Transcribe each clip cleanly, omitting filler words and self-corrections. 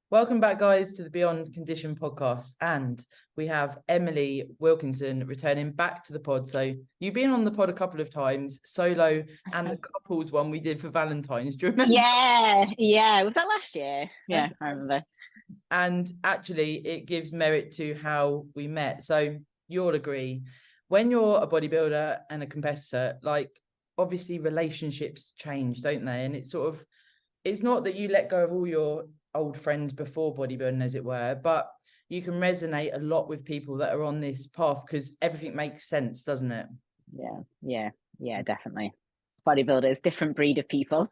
Welcome back, guys, to the Beyond Condition podcast. And we have Emily Wilkinson returning back to the pod. So you've been on the pod a couple of times, solo and the couples one we did for Valentine's. Do you remember? Yeah. Was that last year? Yeah, I remember. And actually, it gives merit to how we met. So you'll agree, when you're a bodybuilder and a competitor, like obviously relationships change, don't they? And it's not that you let go of all your old friends before bodybuilding, as it were, but you can resonate a lot with people that are on this path because everything makes sense, doesn't it? Yeah, definitely. Bodybuilders, different breed of people.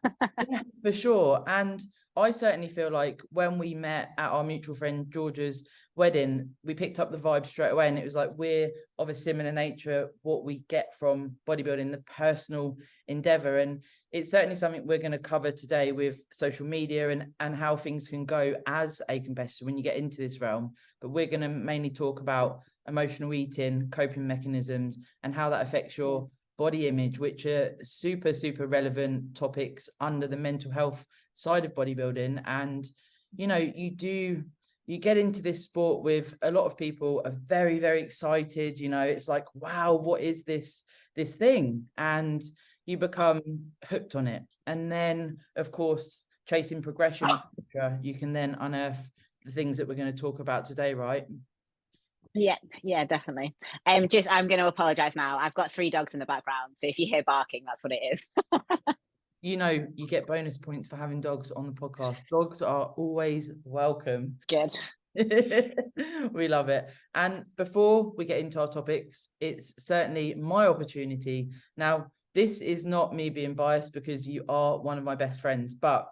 Yeah, for sure. And I certainly feel like when we met at our mutual friend George's wedding, we picked up the vibe straight away, and it was like we're of a similar nature, what we get from bodybuilding, the personal endeavor. And it's certainly something we're going to cover today with social media and how things can go as a competitor when you get into this realm. But we're going to mainly talk about emotional eating, coping mechanisms, and how that affects your body image, which are super relevant topics under the mental health side of bodybuilding. And you get into this sport with a lot of people are very excited. It's like, wow, what is this thing? And you become hooked on it. And then of course, chasing progression, you can then unearth the things that we're going to talk about today, right? Yeah, definitely. I'm going to apologize now. I've got 3 dogs in the background, so if you hear barking, that's what it is. You get bonus points for having dogs on the podcast. Dogs are always welcome. Good. We love it. And before we get into our topics, it's certainly my opportunity. Now, this is not me being biased because you are one of my best friends, but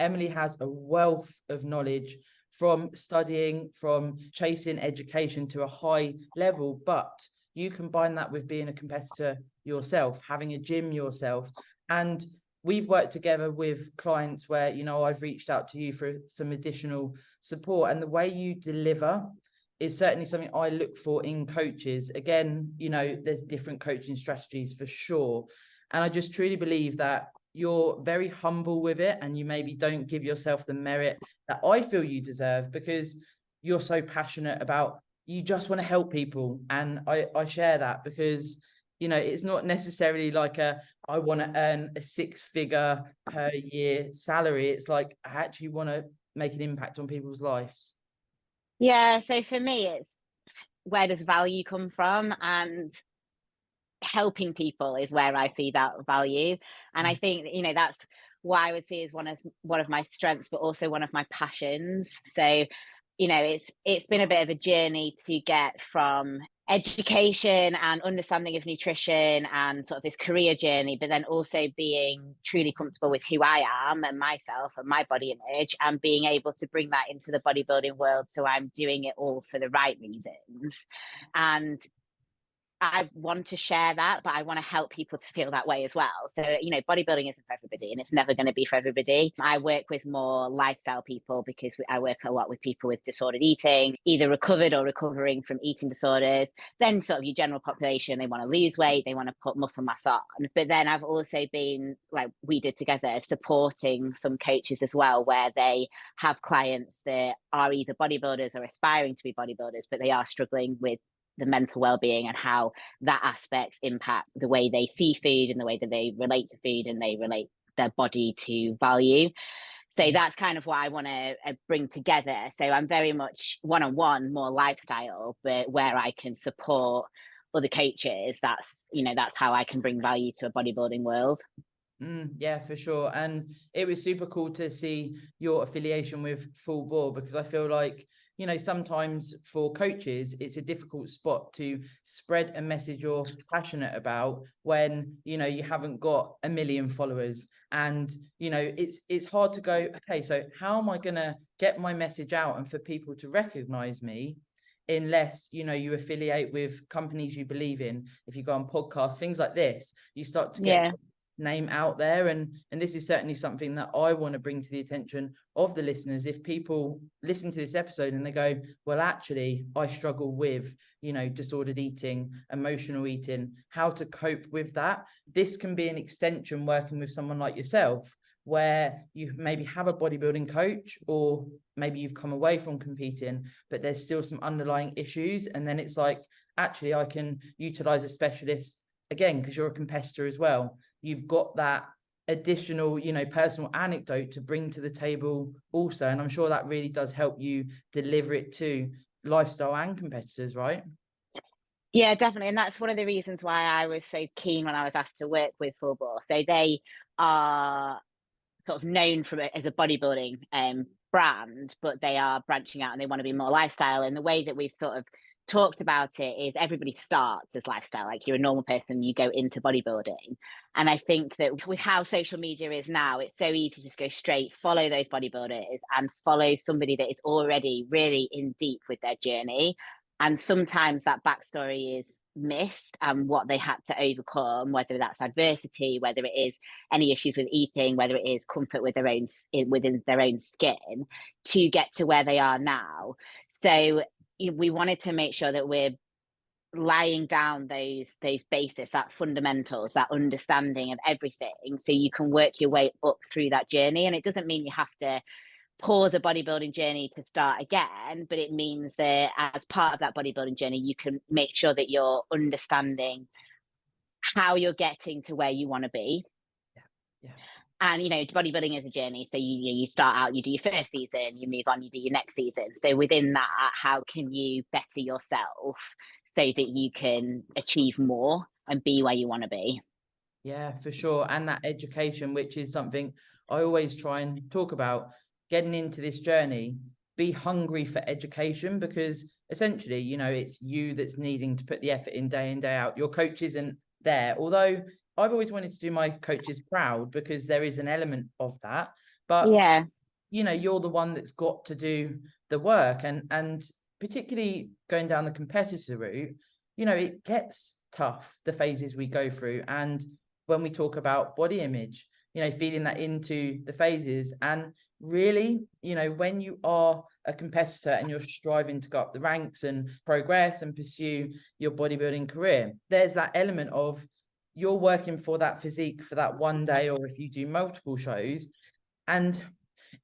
Emily has a wealth of knowledge from studying, from chasing education to a high level, but you combine that with being a competitor yourself, having a gym yourself. And we've worked together with clients where, I've reached out to you for some additional support, and the way you deliver is certainly something I look for in coaches. Again, there's different coaching strategies for sure. And I just truly believe that you're very humble with it, and you maybe don't give yourself the merit that I feel you deserve because you're so passionate about, you just want to help people. And I share that because, it's not necessarily like I want to earn a 6-figure per year salary. It's like, I actually want to make an impact on people's lives. Yeah, so for me, it's where does value come from? And helping people is where I see that value. And I think, that's what I would see as one of my strengths, but also one of my passions. So, it's been a bit of a journey to get from education and understanding of nutrition and sort of this career journey, but then also being truly comfortable with who I am and myself and my body image, and being able to bring that into the bodybuilding world. So I'm doing it all for the right reasons. And I want to share that, but I want to help people to feel that way as well. So, bodybuilding isn't for everybody, and it's never going to be for everybody. I work with more lifestyle people because I work a lot with people with disordered eating, either recovered or recovering from eating disorders. Then sort of your general population, they want to lose weight, they want to put muscle mass on. But then I've also been, like we did together, supporting some coaches as well, where they have clients that are either bodybuilders or aspiring to be bodybuilders, but they are struggling with the mental well-being and how that aspects impact the way they see food and the way that they relate to food and they relate their body to value. So that's kind of what I want to bring together. So I'm very much one-on-one, more lifestyle, but where I can support other coaches, that's how I can bring value to a bodybuilding world. Yeah, for sure. And it was super cool to see your affiliation with Full Bore, because I feel like, sometimes for coaches, it's a difficult spot to spread a message you're passionate about when, you haven't got 1 million followers. And, it's hard to go, okay, so how am I going to get my message out and for people to recognize me? Unless, you affiliate with companies you believe in. If you go on podcasts, things like this, you start to get name out there, and this is certainly something that I want to bring to the attention of the listeners. If people listen to this episode and they go, well, actually I struggle with disordered eating, emotional eating, how to cope with that, this can be an extension working with someone like yourself where you maybe have a bodybuilding coach, or maybe you've come away from competing, but there's still some underlying issues. And then it's like, actually, I can utilize a specialist again, because you're a competitor as well. You've got that additional, you know, personal anecdote to bring to the table also. And I'm sure that really does help you deliver it to lifestyle and competitors, right? Yeah, definitely. And that's one of the reasons why I was so keen when I was asked to work with 𝗵𝗆. So they are sort of known for as a bodybuilding brand, but they are branching out and they want to be more lifestyle. And the way that we've sort of talked about it is everybody starts as lifestyle. Like, you're a normal person, you go into bodybuilding. And I think that with how social media is now, it's so easy to just go straight, follow those bodybuilders and follow somebody that is already really in deep with their journey. And sometimes that backstory is missed, and what they had to overcome, whether that's adversity, whether it is any issues with eating, whether it is comfort with within their own skin, to get to where they are now. So we wanted to make sure that we're laying down those bases, that fundamentals, that understanding of everything, so you can work your way up through that journey. And it doesn't mean you have to pause a bodybuilding journey to start again, but it means that as part of that bodybuilding journey, you can make sure that you're understanding how you're getting to where you want to be. Yeah. And, you know, bodybuilding is a journey. So you start out, you do your first season, you move on, you do your next season. So within that, how can you better yourself so that you can achieve more and be where you want to be? Yeah, for sure. And that education, which is something I always try and talk about, getting into this journey, be hungry for education, because essentially, you know, it's you that's needing to put the effort in day out. Your coach isn't there, although I've always wanted to do my coaches proud, because there is an element of that. But yeah, you know, you're the one that's got to do the work. And particularly going down the competitor route, you know, it gets tough, the phases we go through. And when we talk about body image, you know, feeding that into the phases. And really, you know, when you are a competitor and you're striving to go up the ranks and progress and pursue your bodybuilding career, there's that element of you're working for that physique for that one day, or if you do multiple shows. And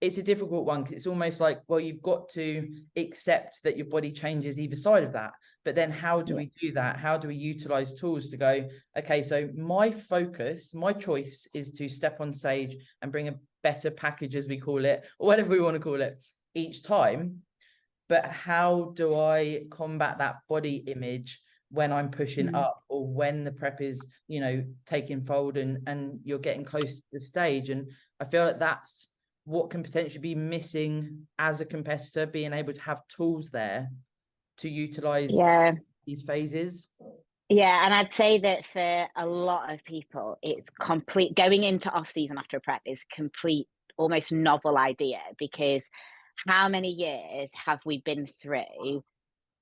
it's a difficult one, because it's almost like, well, you've got to accept that your body changes either side of that. But then how do we do that? How do we utilize tools to go, okay, so my focus, my choice is to step on stage and bring a better package, as we call it, or whatever we want to call it, each time. But how do I combat that body image when I'm pushing up, or when the prep is, you know, taking fold and you're getting close to the stage? And I feel like that's what can potentially be missing as a competitor, being able to have tools there to utilize these phases. Yeah, and I'd say that for a lot of people, it's complete going into off season after a prep is complete, almost novel idea, because how many years have we been through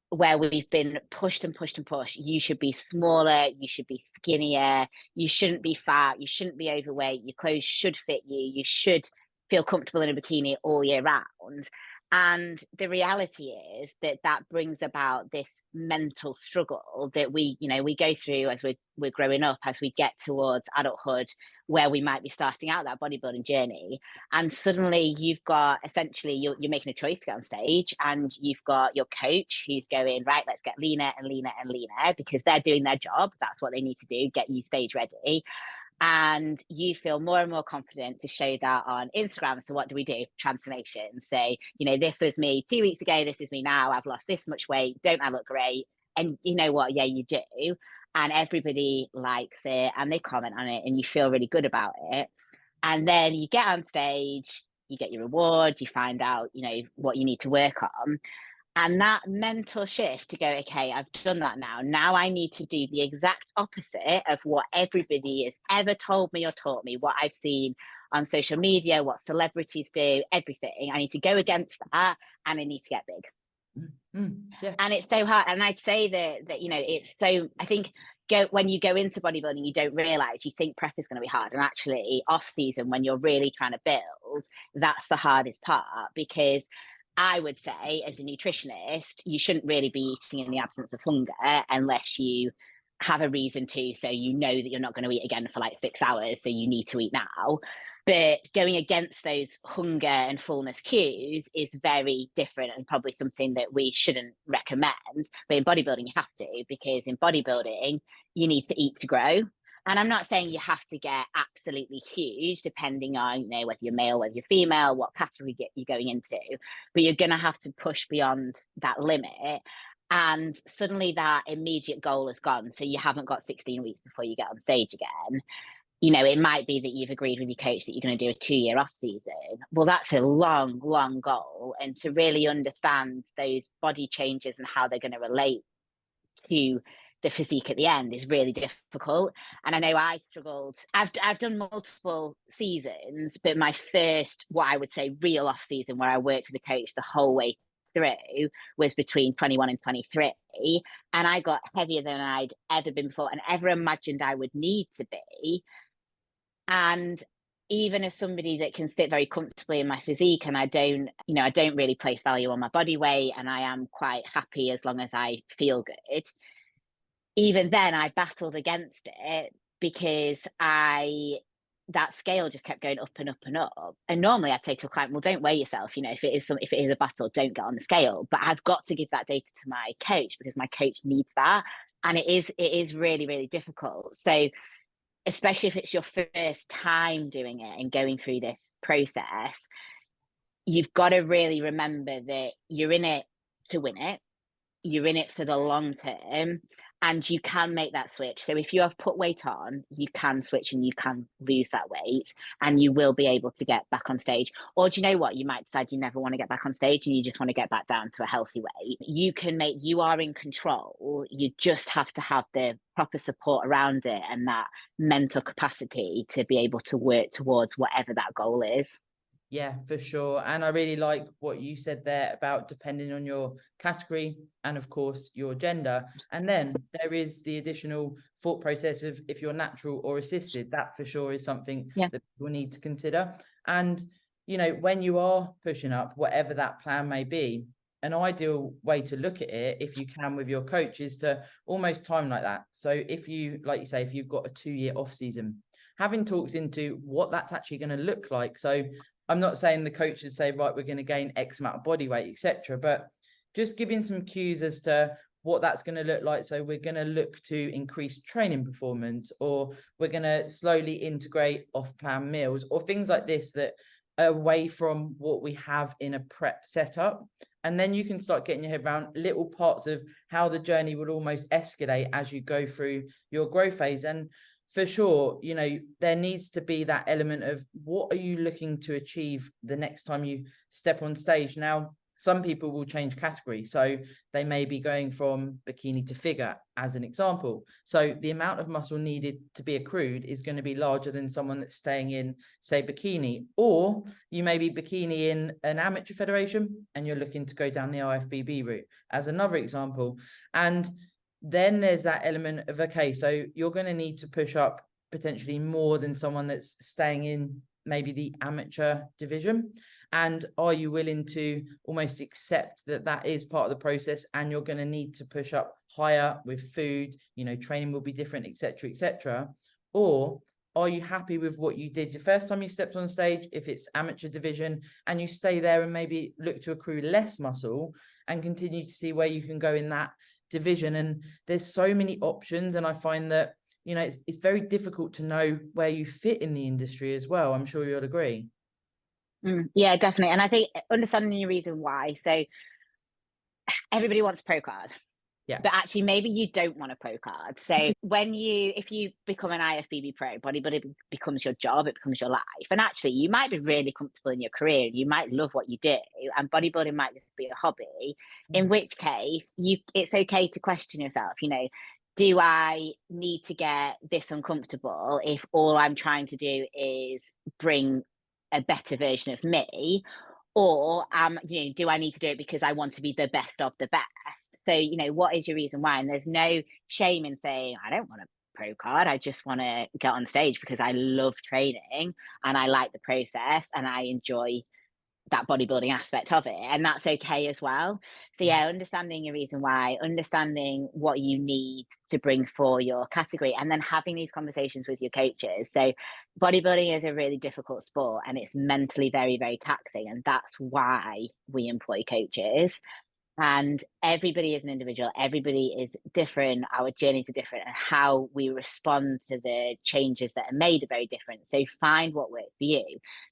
where we've been pushed and pushed and pushed? You should be smaller, you should be skinnier, you shouldn't be fat, you shouldn't be overweight, your clothes should fit you, you should feel comfortable in a bikini all year round. And the reality is that that brings about this mental struggle that we go through as we're growing up, as we get towards adulthood, where we might be starting out that bodybuilding journey. And suddenly you've got, essentially, you're making a choice to go on stage, and you've got your coach who's going, right, let's get leaner and leaner and leaner, because they're doing their job. That's what they need to do, get you stage ready. And you feel more and more confident to show that on Instagram. So what do? Transformation. Say, you know, this was me 2 weeks ago, this is me now, I've lost this much weight, don't I look great? And you know what? Yeah, you do. And everybody likes it and they comment on it, and you feel really good about it. And then you get on stage, you get your reward, you find out, you know, what you need to work on. And that mental shift to go, okay, I've done that now. Now I need to do the exact opposite of what everybody has ever told me or taught me, what I've seen on social media, what celebrities do, everything. I need to go against that, and I need to get big. Yeah. And it's so hard. And I'd say that, you know, it's so, I think when you go into bodybuilding, you don't realize, you think prep is going to be hard. And actually off season, when you're really trying to build, that's the hardest part, because I would say, as a nutritionist, you shouldn't really be eating in the absence of hunger unless you have a reason to. So you know that you're not going to eat again for like 6 hours, so you need to eat now. But going against those hunger and fullness cues is very different, and probably something that we shouldn't recommend. But in bodybuilding, you have to, because in bodybuilding, you need to eat to grow. And I'm not saying you have to get absolutely huge, depending on, you know, whether you're male, whether you're female, what category you're going into, but you're going to have to push beyond that limit. And suddenly that immediate goal is gone. So you haven't got 16 weeks before you get on stage again. You know, it might be that you've agreed with your coach that you're going to do a 2-year off season. Well, that's a long, long goal. And to really understand those body changes and how they're going to relate to the physique at the end is really difficult. And I know I struggled. I've done multiple seasons, but my first, what I would say, real off season where I worked with a coach the whole way through was between 21 and 23. And I got heavier than I'd ever been before and ever imagined I would need to be. And even as somebody that can sit very comfortably in my physique, and I don't really place value on my body weight, and I am quite happy as long as I feel good, even then I battled against it because that scale just kept going up and up and up. And normally I'd say to a client, well, don't weigh yourself. You know, if it is a battle, don't get on the scale. But I've got to give that data to my coach because my coach needs that. And it is really, really difficult. So especially if it's your first time doing it and going through this process, you've got to really remember that you're in it to win it. You're in it for the long term, and you can make that switch. So if you have put weight on, you can switch and you can lose that weight, and you will be able to get back on stage. Or do you know what? You might decide you never want to get back on stage and you just want to get back down to a healthy weight. You are in control. You just have to have the proper support around it and that mental capacity to be able to work towards whatever that goal is. Yeah, for sure. And I really like what you said there about depending on your category and, of course, your gender. And then there is the additional thought process of if you're natural or assisted. That for sure is something that people need to consider. And, you know, when you are pushing up, whatever that plan may be, an ideal way to look at it, if you can with your coach, is to almost time like that. So if you, like you say, if you've got a 2-year off season, having talks into what that's actually going to look like. So I'm not saying the coach should say, right, we're going to gain X amount of body weight, etc., but just giving some cues as to what that's going to look like. So we're going to look to increase training performance, or we're going to slowly integrate off-plan meals, or things like this that are away from what we have in a prep setup. And then you can start getting your head around little parts of how the journey would almost escalate as you go through your growth phase. And for sure, you know, there needs to be that element of what are you looking to achieve the next time you step on stage. Now, some people will change category. So they may be going from bikini to figure, as an example. So the amount of muscle needed to be accrued is going to be larger than someone that's staying in, say, bikini. Or you may be bikini in an amateur federation and you're looking to go down the IFBB route, as another example. And then there's that element of, okay, so you're going to need to push up potentially more than someone that's staying in maybe the amateur division. And are you willing to almost accept that that is part of the process, and you're going to need to push up higher with food, you know, training will be different, etc., etc. Or are you happy with what you did your first time you stepped on stage, if it's amateur division, and you stay there and maybe look to accrue less muscle and continue to see where you can go in that division? And there's so many options, and I find that, you know, it's very difficult to know where you fit in the industry as well. I'm sure you'll agree. Yeah, definitely. And I think understanding your reason why. So everybody wants a pro card. Yeah. But actually, maybe you don't want a pro card. So if you become an IFBB pro, bodybuilding becomes your job, it becomes your life. And actually, you might be really comfortable in your career, you might love what you do, and bodybuilding might just be a hobby. In which case, it's okay to question yourself. You know, do I need to get this uncomfortable if all I'm trying to do is bring a better version of me? Or you know, do I need to do it because I want to be the best of the best? So, you know, what is your reason why? And there's no shame in saying, I don't want a pro card, I just want to get on stage because I love training and I like the process and I enjoy that bodybuilding aspect of it, and that's okay as well. So yeah, understanding your reason why, understanding what you need to bring for your category, and then having these conversations with your coaches. So bodybuilding is a really difficult sport, and it's mentally very, very taxing, and that's why we employ coaches. And everybody is an individual, everybody is different, our journeys are different, and how we respond to the changes that are made are very different. So find what works for you.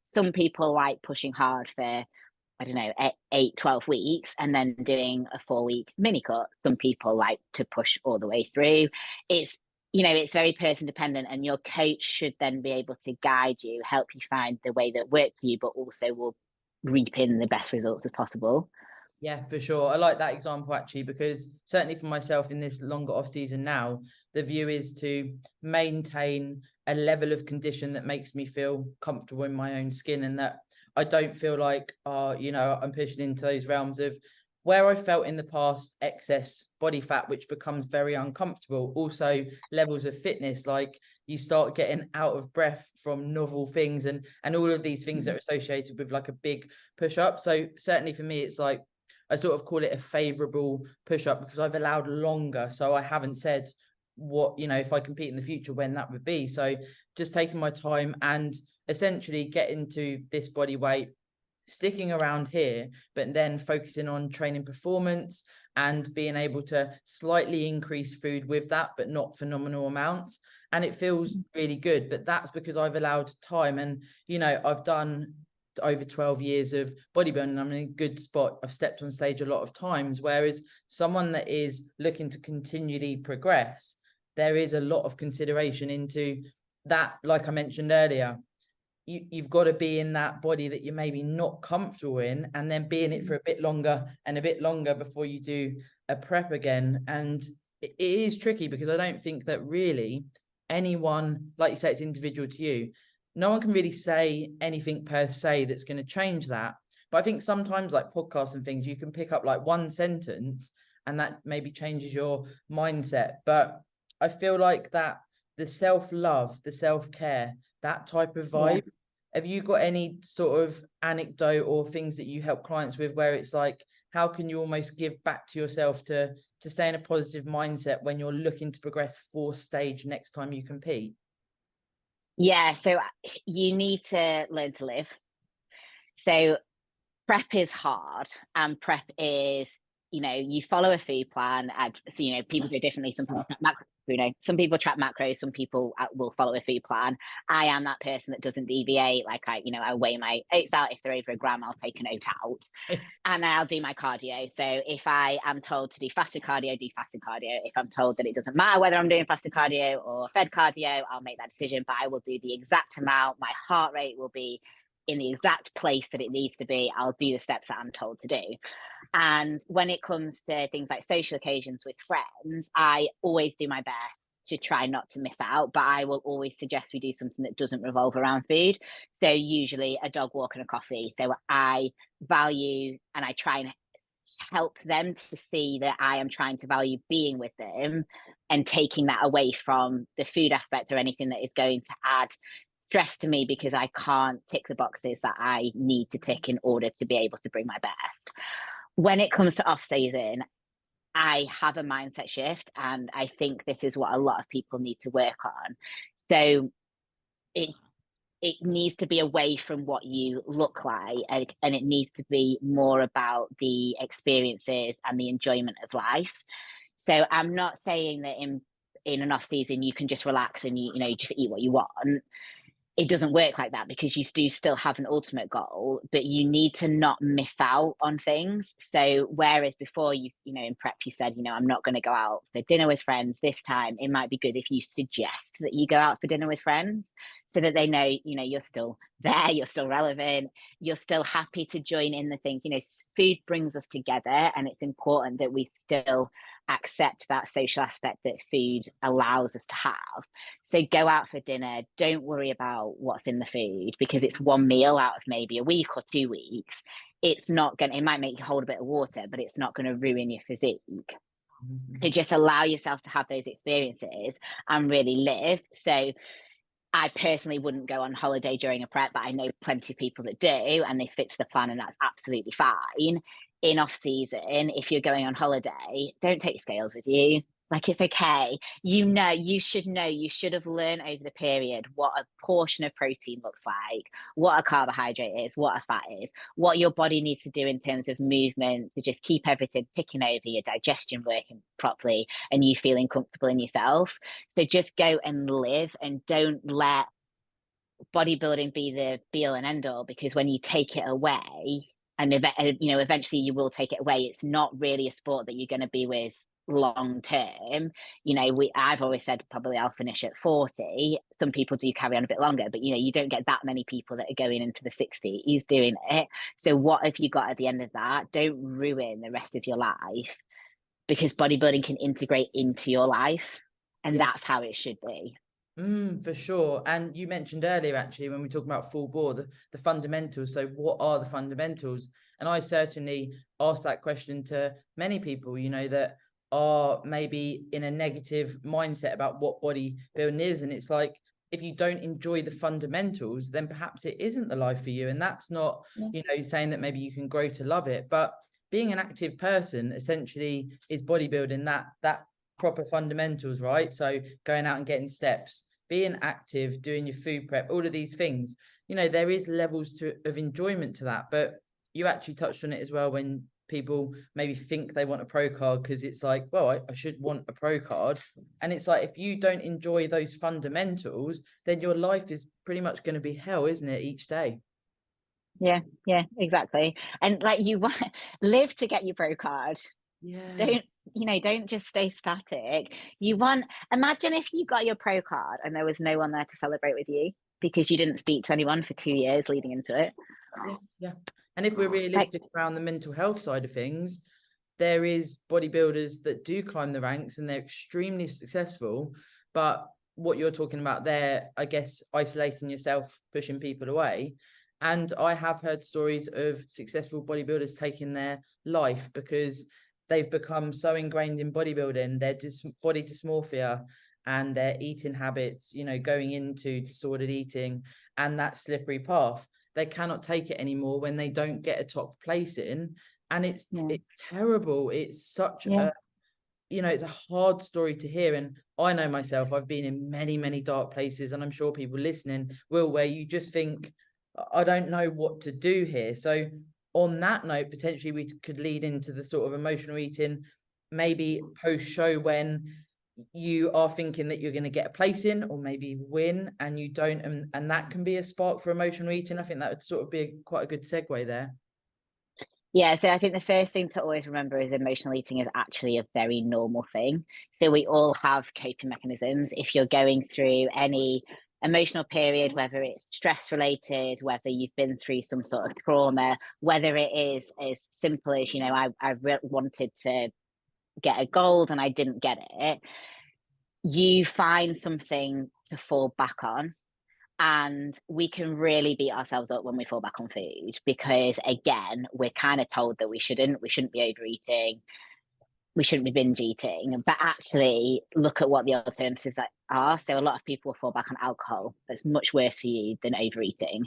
Some people like pushing hard for, I don't know, 12 weeks and then doing a 4-week mini cut. Some people like to push all the way through. It's, you know, it's very person dependent, and your coach should then be able to guide you, help you find the way that works for you, but also will reap in the best results as possible. Yeah, for sure. I like that example actually, because certainly for myself in this longer off season now, the view is to maintain a level of condition that makes me feel comfortable in my own skin, and that I don't feel like, you know, I'm pushing into those realms of where I felt in the past excess body fat, which becomes very uncomfortable. Also levels of fitness, like you start getting out of breath from novel things and all of these things that are associated with like a big push up. So certainly for me, it's like, I sort of call it a favorable push up because I've allowed longer. So I haven't said what, you know, if I compete in the future, when that would be. So just taking my time and essentially getting to this body weight, sticking around here, but then focusing on training performance and being able to slightly increase food with that, but not phenomenal amounts. And it feels really good, but that's because I've allowed time. And, you know, I've done over 12 years of bodybuilding. I'm in a good spot. I've stepped on stage a lot of times, whereas someone that is looking to continually progress, there is a lot of consideration into that. Like I mentioned earlier, you've got to be in that body that you're maybe not comfortable in, and then be in it for a bit longer and a bit longer before you do a prep again. And it is tricky because I don't think that really anyone, like you say, it's individual to you. No one can really say anything per se that's going to change that. But I think sometimes, like podcasts and things, you can pick up like one sentence and that maybe changes your mindset. But I feel like that the self-love, the self-care, that type of vibe. Yeah. Have you got any sort of anecdote or things that you help clients with where it's like, how can you almost give back to yourself to stay in a positive mindset when you're looking to progress for stage next time you compete? Yeah, so you need to learn to live. So prep is hard, and prep is, you know, you follow a food plan. And so, you know, people do it differently. Some people track macros, you know, some people track macros, some people will follow a food plan. I am that person that doesn't deviate. Like I weigh my oats out. If they're over a gram, I'll take an oat out. And I'll do my cardio. So if I am told to do fasted cardio, do fasted cardio. If I'm told that it doesn't matter whether I'm doing fasted cardio or fed cardio, I'll make that decision, but I will do the exact amount. My heart rate will be in the exact place that it needs to be. I'll do the steps that I'm told to do. And when it comes to things like social occasions with friends, I always do my best to try not to miss out, but I will always suggest we do something that doesn't revolve around food. So usually a dog walk and a coffee. So I value, and I try and help them to see that I am trying to value being with them and taking that away from the food aspect or anything that is going to add stress to me, because I can't tick the boxes that I need to tick in order to be able to bring my best. When it comes to off season, I have a mindset shift, and I think this is what a lot of people need to work on. So it needs to be away from what you look like, and it needs to be more about the experiences and the enjoyment of life. So I'm not saying that in an off season you can just relax and you just eat what you want. It doesn't work like that, because you do still have an ultimate goal, but you need to not miss out on things. So whereas before in prep you said, I'm not going to go out for dinner with friends this time, it might be good if you suggest that you go out for dinner with friends, so that they know, you're still there, you're still relevant, you're still happy to join in the things. Food brings us together, and it's important that we still accept that social aspect that food allows us to have. So go out for dinner, don't worry about what's in the food, because it's one meal out of maybe a week or 2 weeks. It might make you hold a bit of water, but it's not going to ruin your physique. So just allow yourself to have those experiences and really live. So I personally wouldn't go on holiday during a prep, but I know plenty of people that do, and they stick to the plan, and that's absolutely fine. In off season, if you're going on holiday, don't take scales with you. Like, it's okay. You should have learned over the period what a portion of protein looks like, what a carbohydrate is, what a fat is, what your body needs to do in terms of movement to just keep everything ticking over, your digestion working properly, and you feeling comfortable in yourself. So just go and live, and don't let bodybuilding be the be all and end all, because when you take it away, and eventually you will take it away, it's not really a sport that you're going to be with long term. I've always said probably I'll finish at 40. Some people do carry on a bit longer, but you don't get that many people that are going into the 60s doing it. So what have you got at the end of that? Don't ruin the rest of your life, because bodybuilding can integrate into your life, and that's how it should be. For sure. And you mentioned earlier, actually, when we talk about full bore, the fundamentals. So what are the fundamentals? And I certainly asked that question to many people, that are maybe in a negative mindset about what bodybuilding is. And it's like, if you don't enjoy the fundamentals, then perhaps it isn't the life for you. And that's not, saying that maybe you can grow to love it. But being an active person essentially is bodybuilding that proper fundamentals, right? So going out and getting steps, being active, doing your food prep, all of these things, there is levels of enjoyment to that. But you actually touched on it as well, when people maybe think they want a pro card, because it's like, well, I should want a pro card. And it's like, if you don't enjoy those fundamentals, then your life is pretty much going to be hell, isn't it, each day? Yeah, exactly. And like, you want live to get your pro card. Don't just stay static. Imagine if you got your pro card and there was no one there to celebrate with you because you didn't speak to anyone for 2 years leading into it. Yeah. And if we're realistic around the mental health side of things, there is bodybuilders that do climb the ranks and they're extremely successful. But what you're talking about there, I guess, isolating yourself, pushing people away. And I have heard stories of successful bodybuilders taking their life because they've become so ingrained in bodybuilding, their body dysmorphia and their eating habits, going into disordered eating and that slippery path. They cannot take it anymore when they don't get a top place in. And it's terrible. It's such it's a hard story to hear. And I know myself, I've been in many, many dark places, and I'm sure people listening will, where you just think, I don't know what to do here. So on that note, potentially we could lead into the sort of emotional eating, maybe post show, when you are thinking that you're going to get a place in or maybe win and you don't, and that can be a spark for emotional eating. I think that would sort of be quite a good segue there. Yeah, so I think the first thing to always remember is emotional eating is actually a very normal thing. So we all have coping mechanisms. If you're going through any emotional period, whether it's stress related, whether you've been through some sort of trauma, whether it is as simple as, I wanted to get a gold and I didn't get it, you find something to fall back on. And we can really beat ourselves up when we fall back on food, because again, we're kind of told that we shouldn't be overeating, we shouldn't be binge eating, but actually look at what the alternatives are. So a lot of people will fall back on alcohol. That's much worse for you than overeating.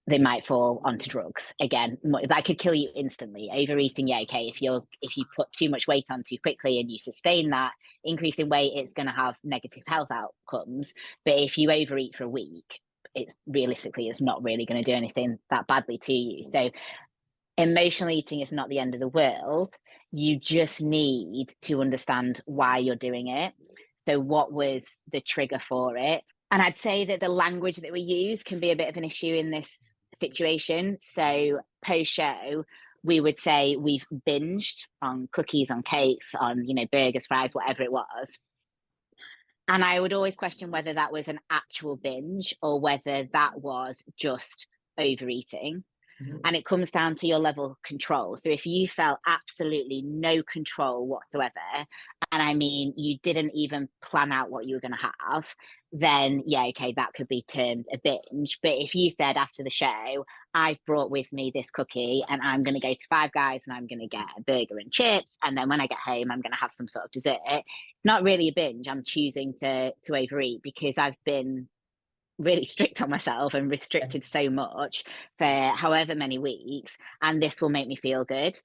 They might fall onto drugs. Again, that could kill you instantly. Overeating, okay, if you put too much weight on too quickly and you sustain that increase in weight, it's going to have negative health outcomes. But if you overeat for a week, it's not really going to do anything that badly to you. So emotional eating is not the end of the world. You just need to understand why you're doing it. So what was the trigger for it? And I'd say that the language that we use can be a bit of an issue in this situation. So post-show, we would say we've binged on cookies, on cakes, on, burgers, fries, whatever it was. And I would always question whether that was an actual binge or whether that was just overeating. And it comes down to your level of control. So if you felt absolutely no control whatsoever, and I mean, you didn't even plan out what you were going to have, then okay, that could be termed a binge. But if you said after the show, I've brought with me this cookie and I'm going to go to Five Guys and I'm going to get a burger and chips, and then when I get home, I'm going to have some sort of dessert, it's not really a binge. I'm choosing to overeat because I've been really strict on myself and restricted so much for however many weeks, and this will make me feel good.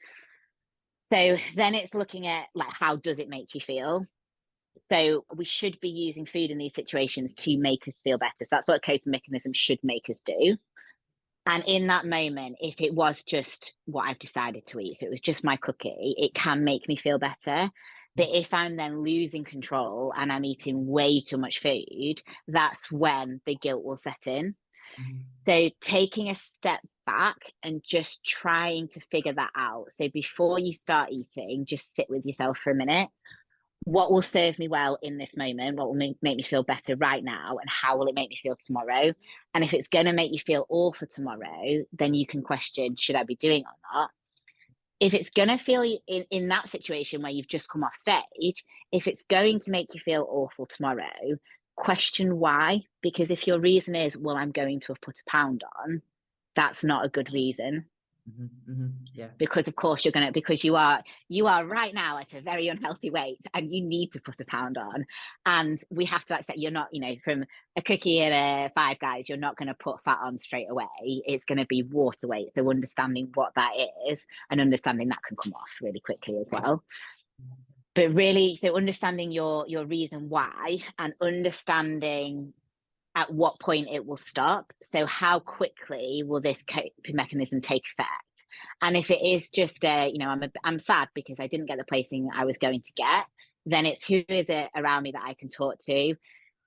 So then it's looking at, like, how does it make you feel? So we should be using food in these situations to make us feel better. So that's what a coping mechanism should make us do. And in that moment, if it was just what I've decided to eat, so it was just my cookie, it can make me feel better. But if I'm then losing control and I'm eating way too much food, that's when the guilt will set in. So taking a step back and just trying to figure that out. So before you start eating, just sit with yourself for a minute. What will serve me well in this moment? What will make me feel better right now? And how will it make me feel tomorrow? And if it's going to make you feel awful tomorrow, then you can question, should I be doing it or not? If it's going to feel in that situation where you've just come off stage, if it's going to make you feel awful tomorrow, question why. Because if your reason is, well, I'm going to have put a pound on, that's not a good reason. Yeah. Because of course because you are right now at a very unhealthy weight and you need to put a pound on, and we have to accept you're not, from a cookie at a Five Guys, you're not going to put fat on straight away. It's going to be water weight. So understanding what that is and understanding that can come off really quickly as well. But really, so understanding your reason why and understanding at what point it will stop. So how quickly will this coping mechanism take effect? And if it is just I'm sad because I didn't get the placing I was going to get, then it's who is it around me that I can talk to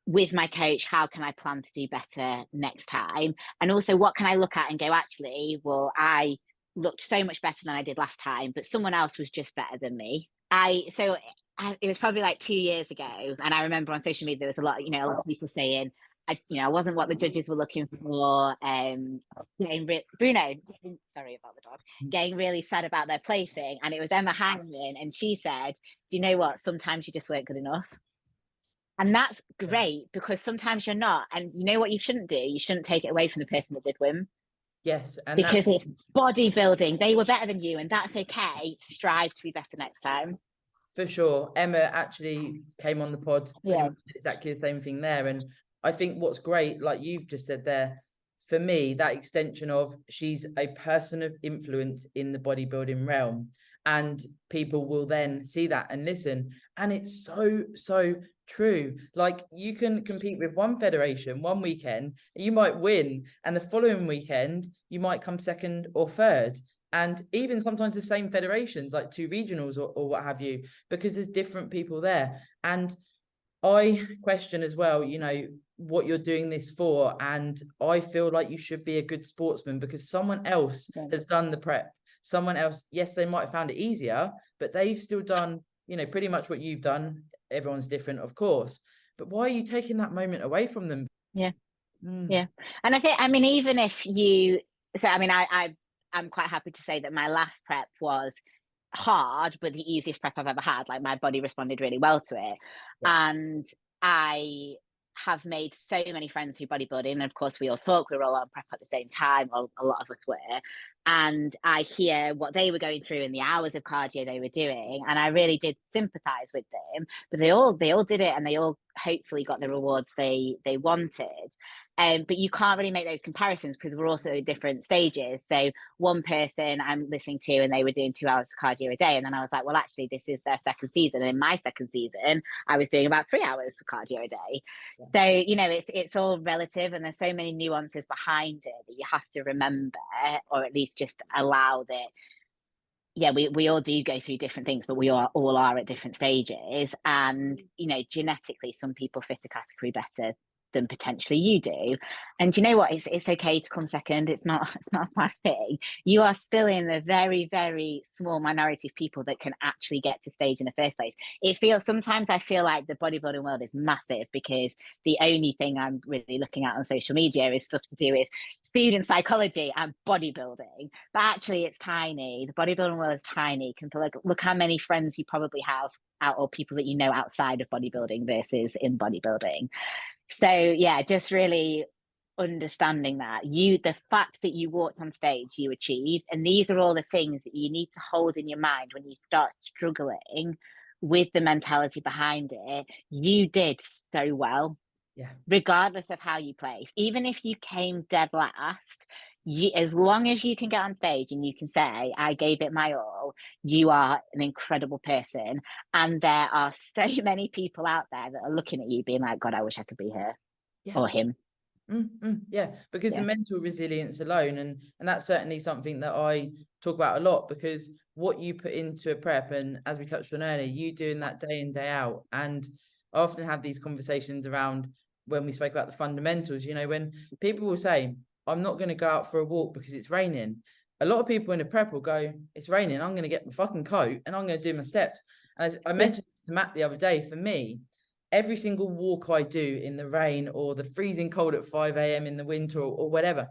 with my coach? How can I plan to do better next time? And also, what can I look at and go, actually, well, I looked so much better than I did last time, but someone else was just better than me. It was probably like 2 years ago, and I remember on social media there was a lot of people saying, I wasn't what the judges were looking for. Bruno, sorry about the dog, getting really sad about their placing, and it was Emma Hangman, and she said, "Do you know what? Sometimes you just weren't good enough." And that's great, because sometimes you're not, and you know what you shouldn't do? You shouldn't take it away from the person that did win. Yes, and because it's bodybuilding. They were better than you, and that's okay. Strive to be better next time. For sure. Emma actually came on the pod, said exactly the same thing there. And I think what's great, like you've just said there, for me, that extension of she's a person of influence in the bodybuilding realm, and people will then see that and listen. And it's so true. Like, you can compete with one federation one weekend, you might win, and the following weekend you might come second or third. And even sometimes the same federations, like two regionals or what have you, because there's different people there. And I question as well, what you're doing this for. And I feel like you should be a good sportsman because someone else has done the prep. Someone else, yes, they might have found it easier, but they've still done, pretty much what you've done. Everyone's different, of course. But why are you taking that moment away from them? Yeah. Yeah. And I think, even if I'm quite happy to say that my last prep was hard, but the easiest prep I've ever had. Like, my body responded really well to it. Yeah. And I have made so many friends through bodybuilding. And of course, we all talk, we're all on prep at the same time, or a lot of us were. And I hear what they were going through and the hours of cardio they were doing. And I really did sympathize with them. But they all did it, and they all hopefully got the rewards they wanted. But you can't really make those comparisons because we're also at different stages. So one person I'm listening to, and they were doing 2 hours of cardio a day. And then I was like, well, actually, this is their second season. And in my second season, I was doing about 3 hours of cardio a day. Yeah. So, it's all relative, and there's so many nuances behind it that you have to remember, or at least just allow that. Yeah, we all do go through different things, but we all are at different stages. And, genetically, some people fit a category better than potentially you do. And you know what? It's okay to come second. It's not a bad thing. You are still in the very, very small minority of people that can actually get to stage in the first place. Sometimes I feel like the bodybuilding world is massive because the only thing I'm really looking at on social media is stuff to do with food and psychology and bodybuilding. But actually, it's tiny. The bodybuilding world is tiny. Look how many friends you probably have or people that you know outside of bodybuilding versus in bodybuilding. So yeah, just really understanding that the fact that you walked on stage, you achieved. And these are all the things that you need to hold in your mind when you start struggling with the mentality behind it. You did so well. regardless of how you place. Even if you came dead last, as long as you can get on stage and you can say, I gave it my all, you are an incredible person. And there are so many people out there that are looking at you being like, God, I wish I could be her or him. Because the mental resilience alone, and that's certainly something that I talk about a lot, because what you put into a prep, and as we touched on earlier, you doing that day in, day out. And I often have these conversations around when we spoke about the fundamentals, you know, when people will say, I'm not going to go out for a walk because it's raining. A lot of people in a prep will go, it's raining, I'm going to get my fucking coat and I'm going to do my steps. And I mentioned this to Matt the other day, for me, every single walk I do in the rain or the freezing cold at 5 a.m. in the winter or whatever,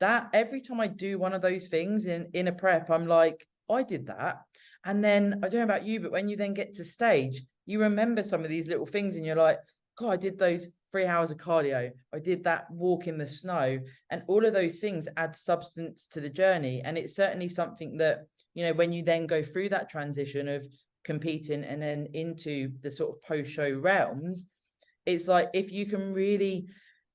that every time I do one of those things in a prep, I'm like, I did that. And then I don't know about you, but when you then get to stage, you remember some of these little things and you're like, God, I did those 3 hours of cardio. I did that walk in the snow, and all of those things add substance to the journey. And it's certainly something that, you know, when you then go through that transition of competing and then into the sort of post-show realms, it's like, if you can really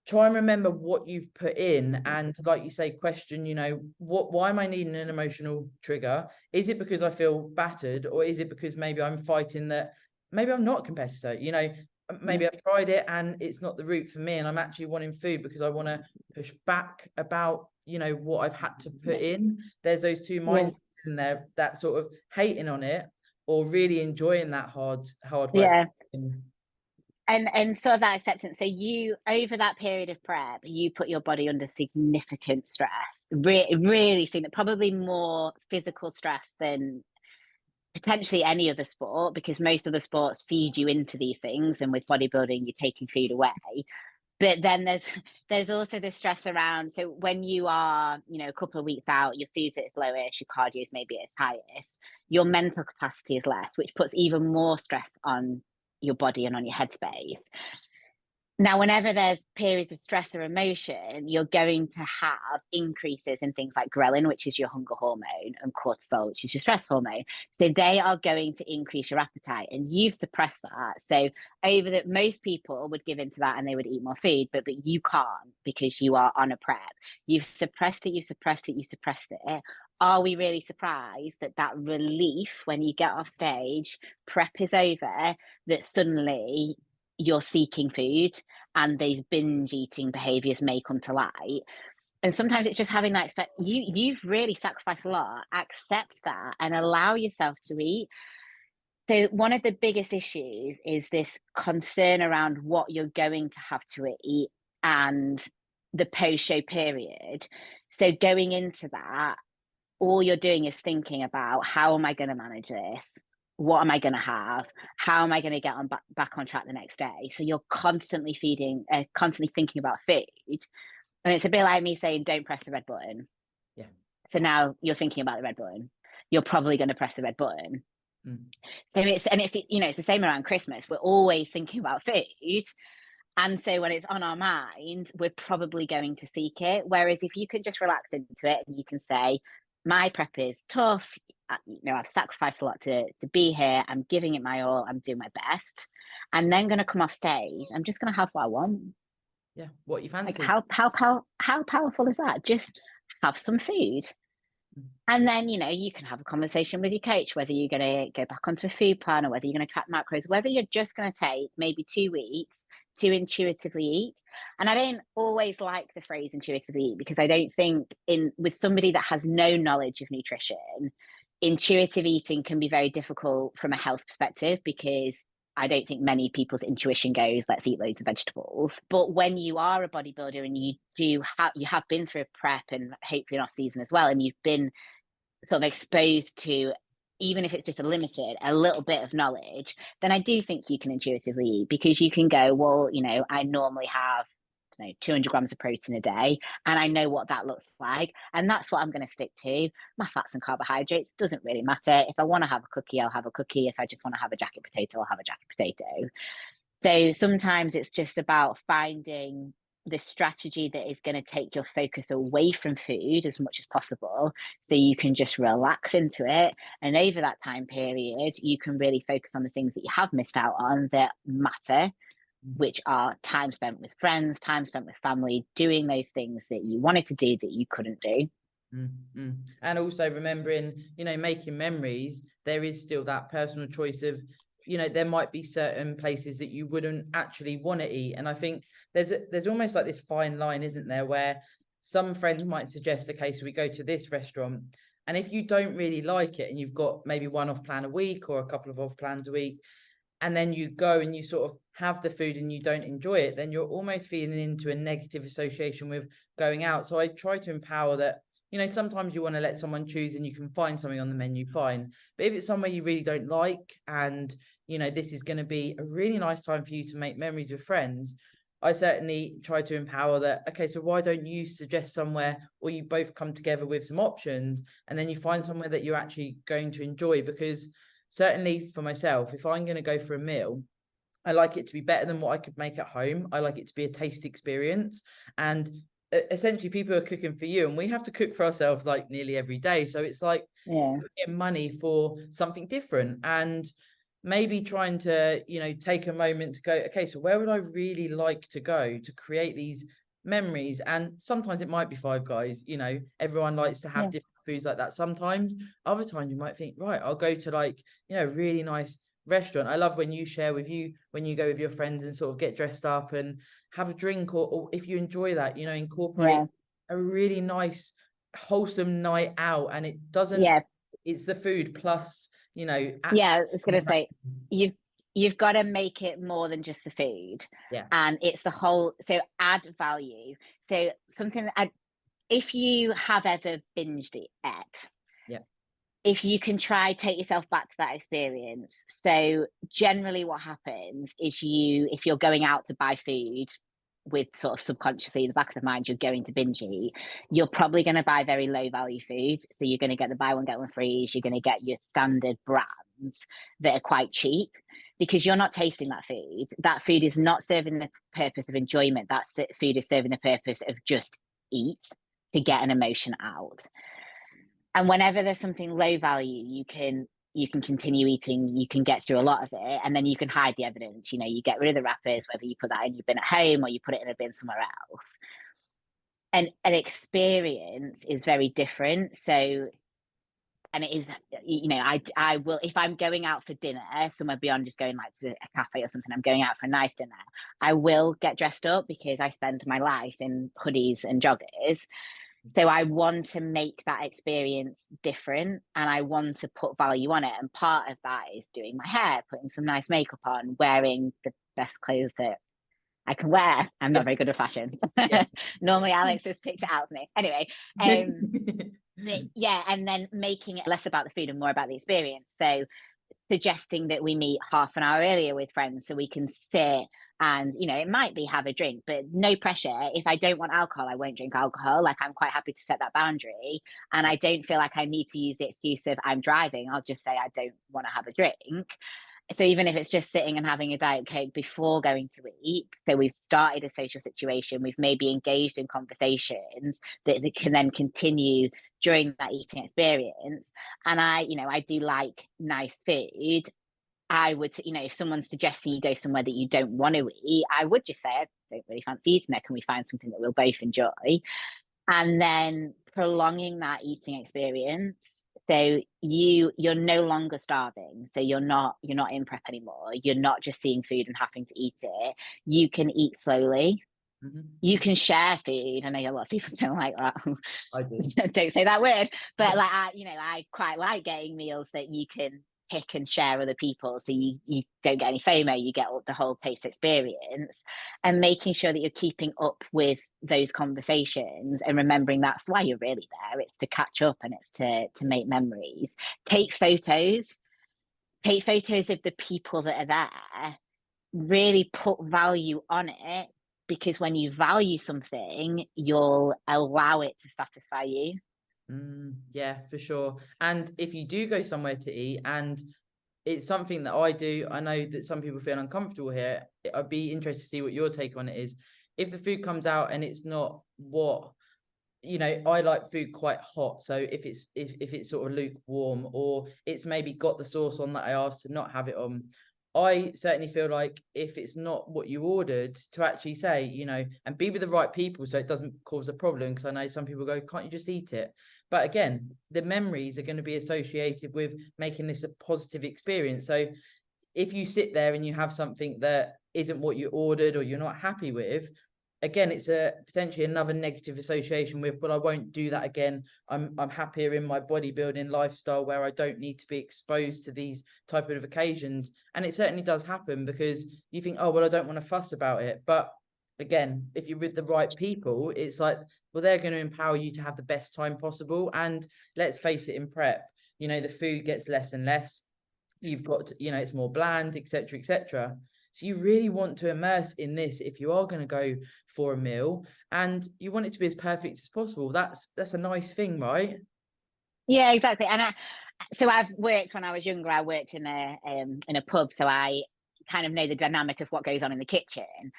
try and remember what you've put in, and like you say, question, you know, why am I needing an emotional trigger? Is it because I feel battered, or is it because maybe I'm fighting that maybe I'm not a competitor, you know, maybe I've tried it and it's not the route for me, and I'm actually wanting food because I want to push back about, you know, what I've had to put in. There's those two mindsets in there, that sort of hating on it or really enjoying that hard work. And sort of that acceptance. So you, over that period of prep, you put your body under significant stress, really seen it, probably more physical stress than potentially any other sport, because most of the sports feed you into these things, and with bodybuilding you're taking food away. But then there's also the stress around, so when you are, you know, a couple of weeks out, your food's at its lowest, your cardio is maybe at its highest, your mental capacity is less, which puts even more stress on your body and on your headspace. Now, whenever there's periods of stress or emotion, you're going to have increases in things like ghrelin, which is your hunger hormone, and cortisol, which is your stress hormone. So they are going to increase your appetite, and you've suppressed that. So most people would give into that and they would eat more food, but you can't, because you are on a prep. You've suppressed it. Are we really surprised that relief when you get off stage, prep is over, that suddenly you're seeking food and these binge eating behaviors may come to light? And sometimes it's just having that you've really sacrificed a lot, accept that and allow yourself to eat. So one of the biggest issues is this concern around what you're going to have to eat and the post-show period. So going into that, all you're doing is thinking about, how am I going to manage this? What am I going to have? How am I going to get back on track the next day? So you're constantly thinking about food. And it's a bit like me saying, don't press the red button. Yeah. So now you're thinking about the red button. You're probably going to press the red button. So it's you know, it's the same around Christmas. We're always thinking about food. And so when it's on our mind, we're probably going to seek it. Whereas if you can just relax into it and you can say, my prep is tough, you know, I've sacrificed a lot to be here, I'm giving it my all, I'm doing my best, and then going to come off stage, I'm just going to have what I want. Yeah, what you fancy. Like how powerful is that? Just have some food. And then, you know, you can have a conversation with your coach, whether you're going to go back onto a food plan or whether you're going to track macros, whether you're just going to take maybe 2 weeks to intuitively eat. And I don't always like the phrase intuitively eat, because I don't think with somebody that has no knowledge of nutrition, intuitive eating can be very difficult from a health perspective, because I don't think many people's intuition goes, let's eat loads of vegetables. But when you are a bodybuilder and you have been through a prep and hopefully an off season as well, and you've been sort of exposed to, even if it's just a little bit of knowledge, then I do think you can intuitively eat, because you can go, well, you know, I normally have 200 grams of protein a day, and I know what that looks like, and that's what I'm going to stick to. My fats and carbohydrates doesn't really matter. If I want to have a cookie, I'll have a cookie. If I just want to have a jacket potato, I'll have a jacket potato. So sometimes it's just about finding the strategy that is going to take your focus away from food as much as possible, so you can just relax into it. And over that time period, you can really focus on the things that you have missed out on that matter. which are time spent with friends, time spent with family, doing those things that you wanted to do that you couldn't do. And also remembering, you know, making memories, there is still that personal choice of, you know, there might be certain places that you wouldn't actually want to eat. And I think there's almost like this fine line, isn't there, where some friends might suggest, okay, so we go to this restaurant, and if you don't really like it and you've got maybe one off plan a week or a couple of off plans a week, and then you go and you sort of have the food and you don't enjoy it, then you're almost feeling into a negative association with going out. So I try to empower that, you know, sometimes you want to let someone choose and you can find something on the menu, fine. But if it's somewhere you really don't like, and, you know, this is going to be a really nice time for you to make memories with friends, I certainly try to empower that, okay, so why don't you suggest somewhere, or you both come together with some options, and then you find somewhere that you're actually going to enjoy. Because certainly for myself, if I'm going to go for a meal, I like it to be better than what I could make at home. I like it to be a taste experience. And essentially people are cooking for you, and we have to cook for ourselves like nearly every day. So it's like getting money for something different, and maybe trying to, you know, take a moment to go, okay, so where would I really like to go to create these memories? And sometimes it might be Five Guys, you know, everyone likes to have different foods like that. Sometimes, other times you might think, right, I'll go to, like, you know, really nice restaurant. I love when you share with you, when you go with your friends and sort of get dressed up and have a drink, or if you enjoy that, you know, incorporate a really nice wholesome night out. And it doesn't, it's the food plus, you know, I was gonna say, you've got to make it more than just the food, and it's the whole, so add value. So something that if you have ever binged it if you can try take yourself back to that experience. So generally what happens is if you're going out to buy food with sort of subconsciously in the back of the mind, you're going to binge eat, you're probably going to buy very low value food. So you're going to get the buy one, get one free. You're going to get your standard brands that are quite cheap, because you're not tasting that food. That food is not serving the purpose of enjoyment. That food is serving the purpose of just eat to get an emotion out. And whenever there's something low value, you can continue eating, you can get through a lot of it, and then you can hide the evidence. You know, you get rid of the wrappers, whether you put that in your bin at home or you put it in a bin somewhere else. And an experience is very different. So, and it is, you know, I will, if I'm going out for dinner somewhere beyond just going like to a cafe or something, I'm going out for a nice dinner, I will get dressed up, because I spend my life in hoodies and joggers. So I want to make that experience different, and I want to put value on it. And part of that is doing my hair, putting some nice makeup on, wearing the best clothes that I can wear. I'm not very good at fashion. Normally Alex just picks it out of me. Anyway, and then making it less about the food and more about the experience. So suggesting that we meet half an hour earlier with friends so we can sit and, you know, it might be have a drink, but no pressure. If I don't want alcohol, I won't drink alcohol. Like, I'm quite happy to set that boundary, and I don't feel like I need to use the excuse of I'm driving. I'll just say I don't want to have a drink. So even if it's just sitting and having a Diet Coke before going to eat, so we've started a social situation, we've maybe engaged in conversations that can then continue during that eating experience. And I do like nice food. I would, you know, if someone's suggesting you go somewhere that you don't want to eat, I would just say, I don't really fancy eating there. Can we find something that we'll both enjoy? And then prolonging that eating experience. So you're no longer starving. So you're not in prep anymore. You're not just seeing food and having to eat it. You can eat slowly. You can share food. I know a lot of people don't like that. I do. Don't say that word. But like, I quite like getting meals that you can pick and share with other people, so you don't get any FOMO, you get the whole taste experience, and making sure that you're keeping up with those conversations and remembering that's why you're really there. It's to catch up, and it's to make memories. Take photos of the people that are there. Really put value on it, because when you value something, you'll allow it to satisfy you. Yeah, for sure. And if you do go somewhere to eat, and it's something that I do, I know that some people feel uncomfortable here. I'd be interested to see what your take on it is. If the food comes out and it's not what, you know, I like food quite hot. So if it's sort of lukewarm, or it's maybe got the sauce on that I asked to not have it on, I certainly feel like if it's not what you ordered, to actually say, you know, and be with the right people so it doesn't cause a problem. Because I know some people go, can't you just eat it? But again, the memories are going to be associated with making this a positive experience. So if you sit there and you have something that isn't what you ordered or you're not happy with, again, it's a potentially another negative association with, but I won't do that again. I'm happier in my bodybuilding lifestyle where I don't need to be exposed to these type of occasions. And it certainly does happen, because you think, oh, well, I don't want to fuss about it. But again, if you're with the right people, it's like, well, they're going to empower you to have the best time possible. And let's face it, in prep, you know, the food gets less and less. You've got, you know, it's more bland, etc., etc. So you really want to immerse in this if you are going to go for a meal, and you want it to be as perfect as possible. That's a nice thing, right? Yeah, exactly. And so I've worked, when I was younger, I worked in a pub, so I kind of know the dynamic of what goes on in the kitchen.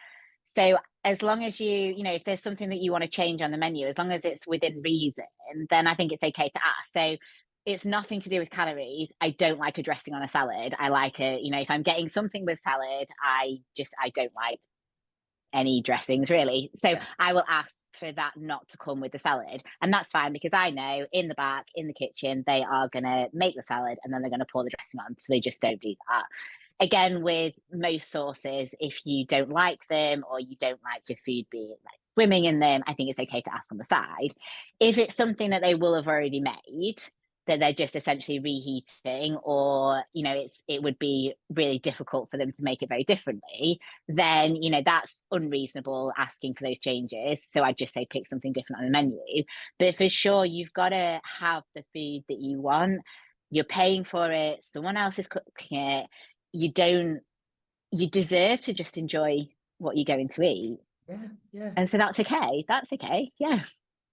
So as long as you know, if there's something that you want to change on the menu, as long as it's within reason, then I think it's okay to ask. So it's nothing to do with calories. I don't like a dressing on a salad. I like it, you know, if I'm getting something with salad, I don't like any dressings really. So Yeah. I will ask for that not to come with the salad. And that's fine, because I know in the back, in the kitchen, they are going to make the salad and then they're going to pour the dressing on. So they just don't do that. Again, with most sauces, if you don't like them or you don't like your food being like swimming in them, I think it's okay to ask on the side. If it's something that they will have already made, that they're just essentially reheating, or you know, it would be really difficult for them to make it very differently, then you know, that's unreasonable asking for those changes. So I'd just say pick something different on the menu. But for sure, you've got to have the food that you want. You're paying for it, someone else is cooking it. You deserve to just enjoy what you're going to eat. Yeah, yeah. And so that's okay. Yeah.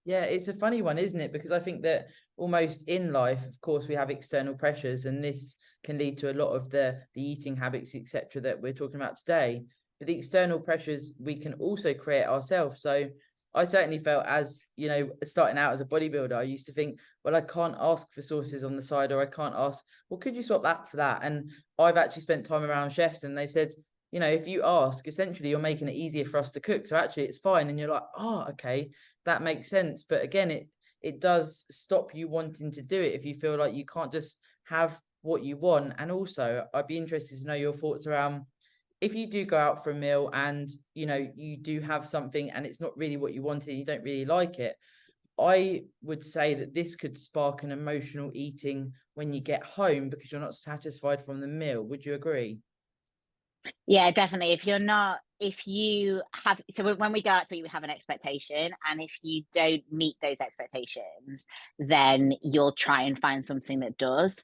Yeah, it's a funny one, isn't it? Because I think that almost in life, of course, we have external pressures, and this can lead to a lot of the eating habits, etc., that we're talking about today. But the external pressures we can also create ourselves. So I certainly felt, as you know, starting out as a bodybuilder, I used to think, well, I can't ask for sauces on the side, or I can't ask, well, could you swap that for that? And I've actually spent time around chefs, and they've said, you know, if you ask, essentially you're making it easier for us to cook. So actually it's fine. And you're like, oh, okay, that makes sense. But again, it does stop you wanting to do it if you feel like you can't just have what you want. And also, I'd be interested to know your thoughts around, if you do go out for a meal and you know you do have something and it's not really what you wanted, you don't really like it. I would say that this could spark an emotional eating when you get home because you're not satisfied from the meal. Would you agree? Yeah, definitely. If you have, so when we go out to eat, we have an expectation. And if you don't meet those expectations, then you'll try and find something that does.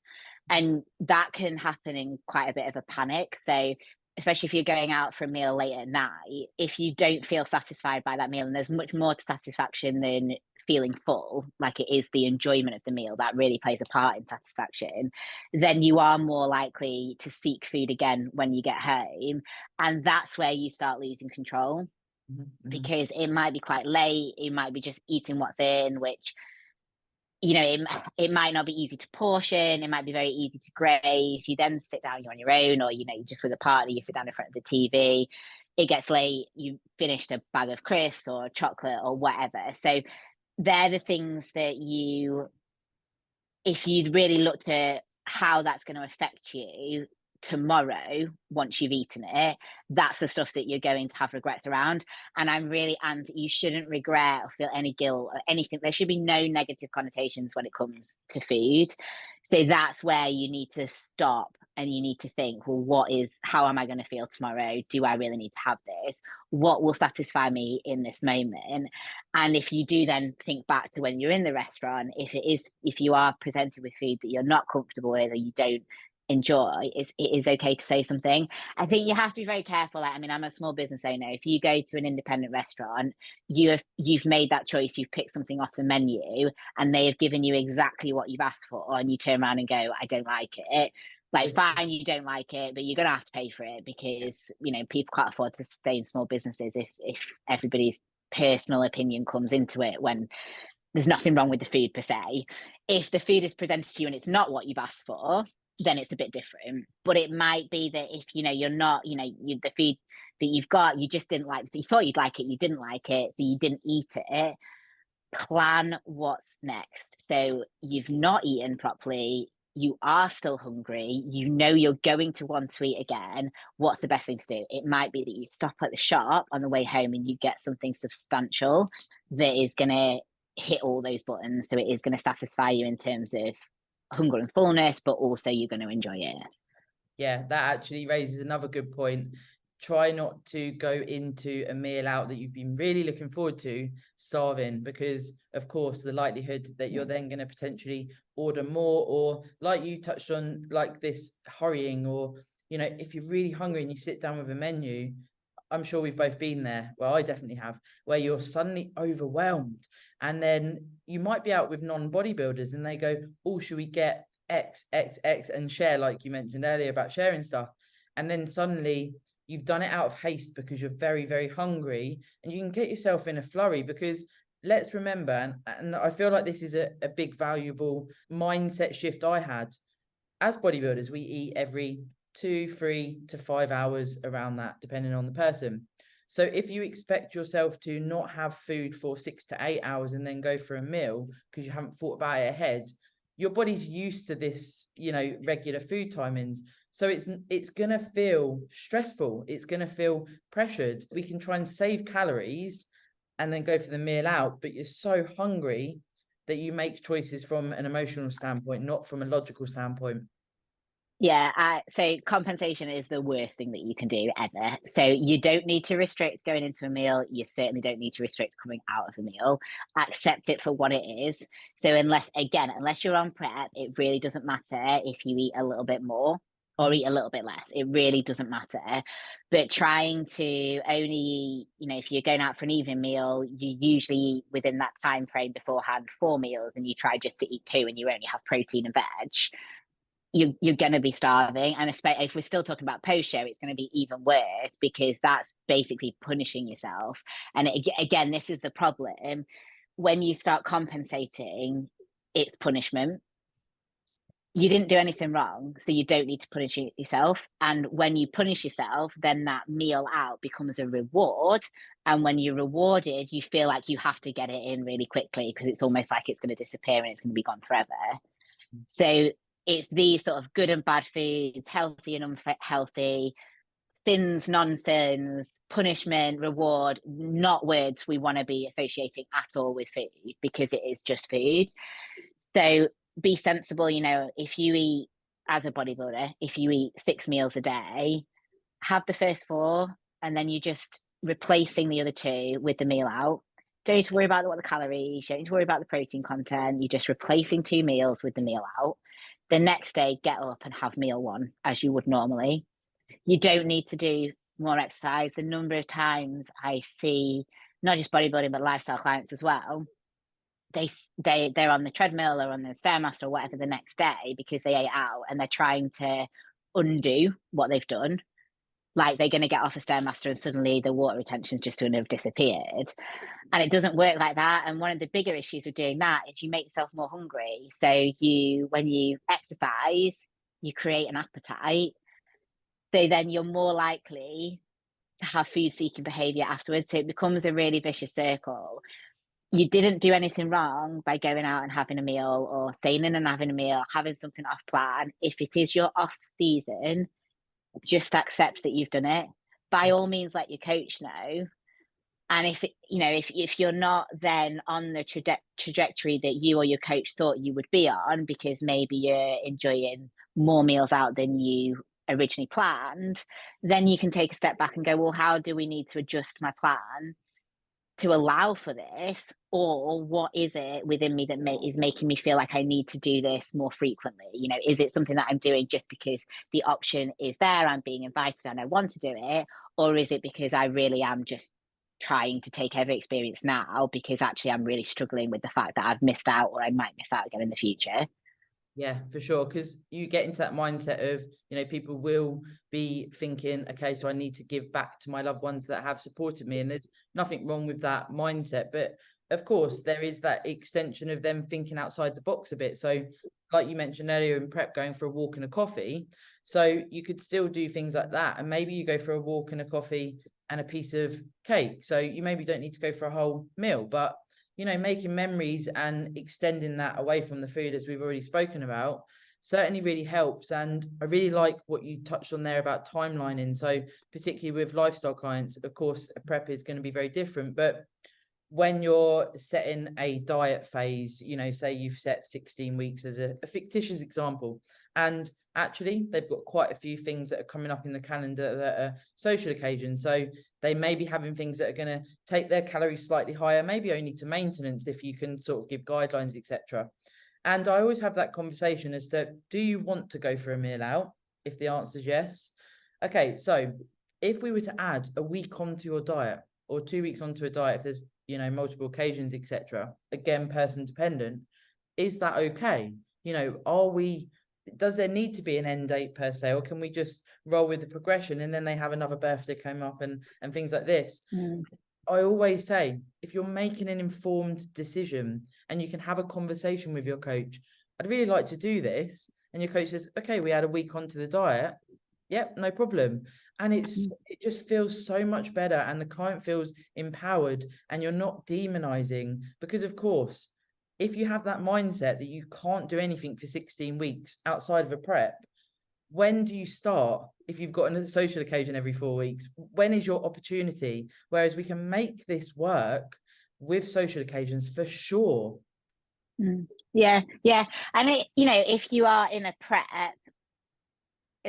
And that can happen in quite a bit of a panic. So, especially if you're going out for a meal late at night, if you don't feel satisfied by that meal, and there's much more to satisfaction than feeling full, like it is the enjoyment of the meal that really plays a part in satisfaction, then you are more likely to seek food again when you get home. And that's where you start losing control, Mm-hmm. because it might be quite late. It might be just eating what's in, which, you know, it might not be easy to portion. It might be very easy to graze. You then sit down, you're on your own, or, you know, you're just with a partner, you sit down in front of the TV. It gets late, you finished a bag of crisps or chocolate or whatever. So they're the things that if you'd really looked at how that's going to affect you tomorrow once you've eaten it, that's the stuff that you're going to have regrets around. And you shouldn't regret or feel any guilt or anything. There should be no negative connotations when it comes to food. So that's where you need to stop and you need to think, well, how am I going to feel tomorrow? Do I really need to have this? What will satisfy me in this moment? And if you do then think back to when you're in the restaurant, if you are presented with food that you're not comfortable with or you don't enjoy, it is okay to say something. I think you have to be very careful. I mean, I'm a small business owner. If you go to an independent restaurant, you've made that choice, you've picked something off the menu, and they have given you exactly what you've asked for, and you turn around and go, I don't like it. Like, fine, you don't like it, but you're gonna have to pay for it, because you know, people can't afford to stay in small businesses if everybody's personal opinion comes into it, when there's nothing wrong with the food per se. If the food is presented to you and it's not what you've asked for, then it's a bit different. But it might be that if, you're not, the food that you've got, you just didn't like, so you thought you'd like it, you didn't like it, so you didn't eat it. Plan what's next. So you've not eaten properly, you are still hungry, you're going to want to eat again. What's the best thing to do? It might be that you stop at the shop on the way home and you get something substantial that is going to hit all those buttons. So it is going to satisfy you in terms of hunger and fullness, but also you're going to enjoy it. Yeah, that actually raises another good point. Try not to go into a meal out that you've been really looking forward to starving, because of course the likelihood that you're then going to potentially order more, or like you touched on, like this hurrying, or if you're really hungry and you sit down with a menu, I'm sure we've both been there, well I definitely have, where you're suddenly overwhelmed, and then you might be out with non-bodybuilders and they go, oh, should we get X and share, like you mentioned earlier about sharing stuff, and then suddenly you've done it out of haste because you're very, very hungry, and you can get yourself in a flurry. Because let's remember, and I feel like this is a big valuable mindset shift I had, as bodybuilders we eat every 2, 3 to 5 hours, around that, depending on the person. So if you expect yourself to not have food for 6 to 8 hours and then go for a meal because you haven't thought about it ahead, your body's used to this, regular food timings. So it's going to feel stressful. It's going to feel pressured. We can try and save calories and then go for the meal out, but you're so hungry that you make choices from an emotional standpoint, not from a logical standpoint. Yeah, so compensation is the worst thing that you can do ever. So you don't need to restrict going into a meal. You certainly don't need to restrict coming out of a meal. Accept it for what it is. So unless you're on prep, it really doesn't matter if you eat a little bit more or eat a little bit less. It really doesn't matter. But trying to only, if you're going out for an evening meal, you usually eat within that time frame beforehand 4 meals, and you try just to eat 2 and you only have protein and veg. You're going to be starving. And especially if we're still talking about post-show, it's going to be even worse, because that's basically punishing yourself. And again, this is the problem. When you start compensating, it's punishment. You didn't do anything wrong, so you don't need to punish yourself. And when you punish yourself, then that meal out becomes a reward. And when you're rewarded, you feel like you have to get it in really quickly, because it's almost like it's going to disappear and it's going to be gone forever. So it's these sort of good and bad foods, healthy and unhealthy, sins, non-sins, punishment, reward, not words we want to be associating at all with food, because it is just food. So be sensible. If you eat, as a bodybuilder, if you eat 6 meals a day, have the first 4, and then you just replacing the other 2 with the meal out. Don't need to worry about what the calories, don't need to worry about the protein content. You're just replacing 2 meals with the meal out. The next day, get up and have meal 1 as you would normally. You don't need to do more exercise. The number of times I see, not just bodybuilding, but lifestyle clients as well, they're on the treadmill or on the Stairmaster or whatever the next day because they ate out, and they're trying to undo what they've done. Like they're going to get off a Stairmaster and suddenly the water retention is just going to have disappeared. And it doesn't work like that. And one of the bigger issues with doing that is you make yourself more hungry. So when you exercise, you create an appetite. So then you're more likely to have food-seeking behavior afterwards. So it becomes a really vicious circle. You didn't do anything wrong by going out and having a meal, or staying in and having a meal, having something off plan. If it is your off season, just accept that you've done it. By all means, let your coach know. And if you're not then on the trajectory that you or your coach thought you would be on, because maybe you're enjoying more meals out than you originally planned, then you can take a step back and go, well, how do we need to adjust my plan to allow for this? Or what is it within me that is making me feel like I need to do this more frequently? Is it something that I'm doing just because the option is there, I'm being invited and I want to do it? Or is it because I really am just trying to take every experience now, because actually I'm really struggling with the fact that I've missed out, or I might miss out again in the future? Yeah, for sure. Because you get into that mindset of, people will be thinking, okay, so I need to give back to my loved ones that have supported me. And there's nothing wrong with that mindset. But of course, there is that extension of them thinking outside the box a bit. So like you mentioned earlier in prep, going for a walk and a coffee. So you could still do things like that. And maybe you go for a walk and a coffee and a piece of cake. So you maybe don't need to go for a whole meal, but, you know, making memories and extending that away from the food, as we've already spoken about, certainly really helps. And I really like what you touched on there about timelining. So particularly with lifestyle clients, of course, a prep is going to be very different, but when you're setting a diet phase, you know, say you've set 16 weeks as a fictitious example, and actually they've got quite a few things that are coming up in the calendar that are social occasions. So they may be having things that are going to take their calories slightly higher, maybe only to maintenance if you can sort of give guidelines, etc. And I always have that conversation as to, do you want to go for a meal out? If the answer is yes. Okay, so if we were to add a week onto your diet, or 2 weeks onto a diet, if there's, you know, multiple occasions, etc., again, person dependent, is that okay? You know, does there need to be an end date per se, or can we just roll with the progression and then they have another birthday come up and things like this? I always say, if you're making an informed decision and you can have a conversation with your coach, I'd really like to do this, and your coach says, okay, we add a week onto the diet, yep, no problem. And it just feels so much better, and the client feels empowered, and you're not demonizing. Because of course, if you have that mindset that you can't do anything for 16 weeks outside of a prep, when do you start? If you've got a social occasion every 4 weeks, when is your opportunity? Whereas we can make this work with social occasions for sure. Yeah. And you know, if you are in a prep,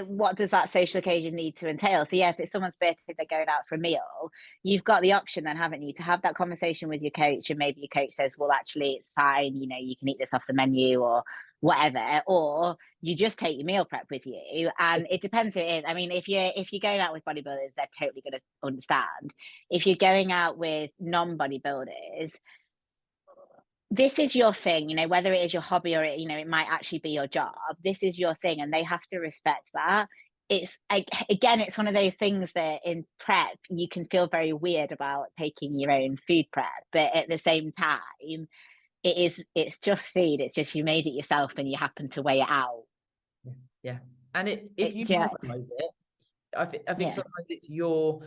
what does that social occasion need to entail? So yeah, if it's someone's birthday, they're going out for a meal, you've got the option then, haven't you, to have that conversation with your coach, and maybe your coach says, well, actually it's fine, you know, you can eat this off the menu or whatever, or you just take your meal prep with you. And it depends who it is. I mean, if you're going out with bodybuilders, they're totally going to understand. If you're going out with non-bodybuilders, this is your thing, you know, whether it is your hobby or, you know, it might actually be your job. This is your thing, and they have to respect that. It's, again, it's one of those things that in prep you can feel very weird about taking your own food prep, but at the same time, it's just food. It's just, you made it yourself and you happen to weigh it out. Yeah. And if you normalize it, I think sometimes it's your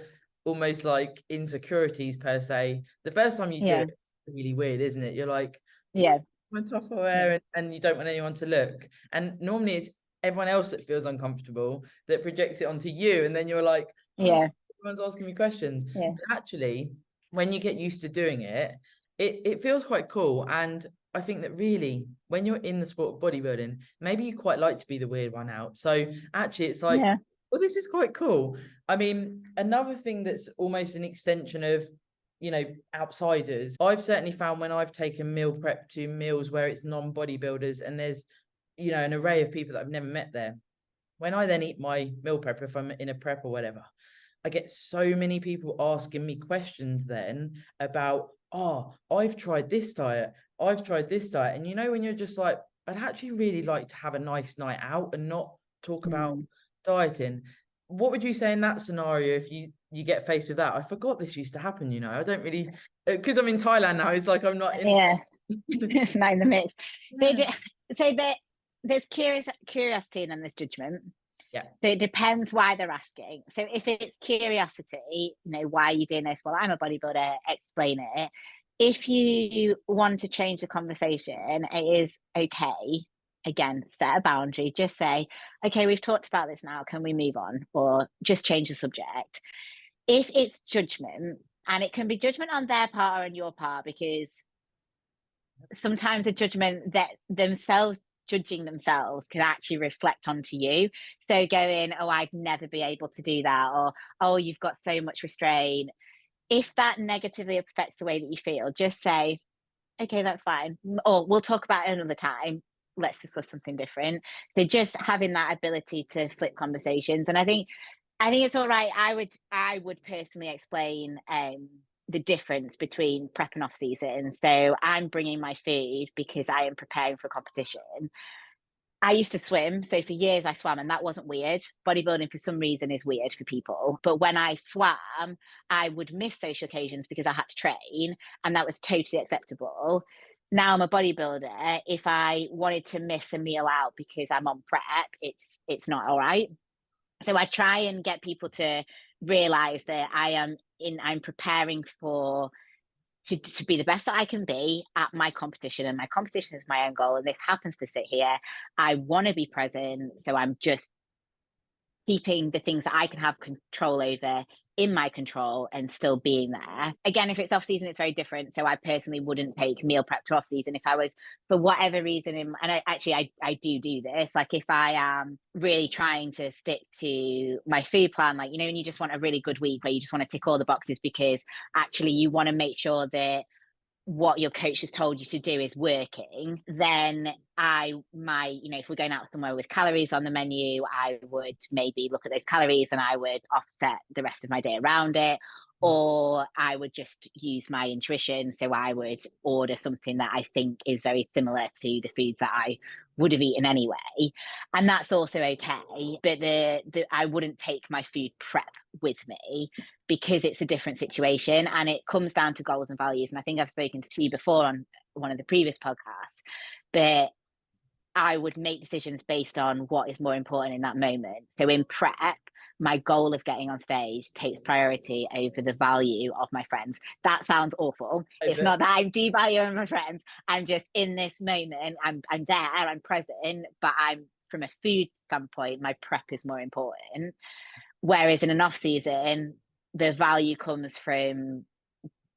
almost like insecurities per se. The first time you do it, it's really weird, isn't it? You're like, my Tupperware, and you don't want anyone to look. And normally it's everyone else that feels uncomfortable that projects it onto you, and then you're like, everyone's asking me questions. But actually, when you get used to doing it, it feels quite cool. And I think that really, when you're in the sport of bodybuilding, maybe you quite like to be the weird one out. So actually it's like, well, this is quite cool. I mean, another thing that's almost an extension of, you know, outsiders, I've certainly found when I've taken meal prep to meals where it's non-bodybuilders and there's, you know, an array of people that I've never met there, when I then eat my meal prep, if I'm in a prep or whatever, I get so many people asking me questions then about, oh, I've tried this diet, and you know, when you're just like, I'd actually really like to have a nice night out and not talk about dieting. What would you say in that scenario if you get faced with that? I forgot this used to happen, you know. I don't really, because I'm in Thailand now, it's like I'm not in it's not in the mix. So there's curiosity and then there's judgment. So it depends why they're asking. So if it's curiosity, you know, why are you doing this? Well, I'm a bodybuilder, explain it. If you want to change the conversation, it is okay. Again, set a boundary, just say, okay, we've talked about this now, can we move on? Or just change the subject. If it's judgment, and it can be judgment on their part or on your part, because sometimes a judgment that themselves judging themselves can actually reflect onto you. So going, oh, I'd never be able to do that, or, oh, you've got so much restraint. If that negatively affects the way that you feel, just say, okay, that's fine. Or we'll talk about it another time. Let's discuss something different. So just having that ability to flip conversations. And I think it's all right. I would personally explain the difference between prep and off season. So I'm bringing my food because I am preparing for competition. I used to swim. So for years I swam, and that wasn't weird. Bodybuilding for some reason is weird for people. But when I swam, I would miss social occasions because I had to train, and that was totally acceptable. now I'm a bodybuilder, if I wanted to miss a meal out because I'm on prep, it's not all right. So I try and get people to realize that I'm preparing for to be the best that I can be at my competition, and my competition is my own goal, and this happens to sit here. I want to be present, so I'm just keeping the things that I can have control over in my control and still being there. Again, if it's off season, it's very different. So I personally wouldn't take meal prep to off season if I was, for whatever reason, and I do this. Like if I am really trying to stick to my food plan, like, you know, and you just want a really good week where you just want to tick all the boxes because actually you want to make sure that what your coach has told you to do is working, then if we're going out somewhere with calories on the menu, I would maybe look at those calories and I would offset the rest of my day around it. Or I would just use my intuition. So I would order something that I think is very similar to the foods that I would have eaten anyway. And that's also okay. But I wouldn't take my food prep with me because it's a different situation and it comes down to goals and values. And I think I've spoken to you before on one of the previous podcasts, but I would make decisions based on what is more important in that moment. So in prep, my goal of getting on stage takes priority over the value of my friends. That sounds awful. It's not that I devalue my friends. I'm just in this moment. I'm there, I'm present, but from a food standpoint, my prep is more important. Whereas in an off season, the value comes from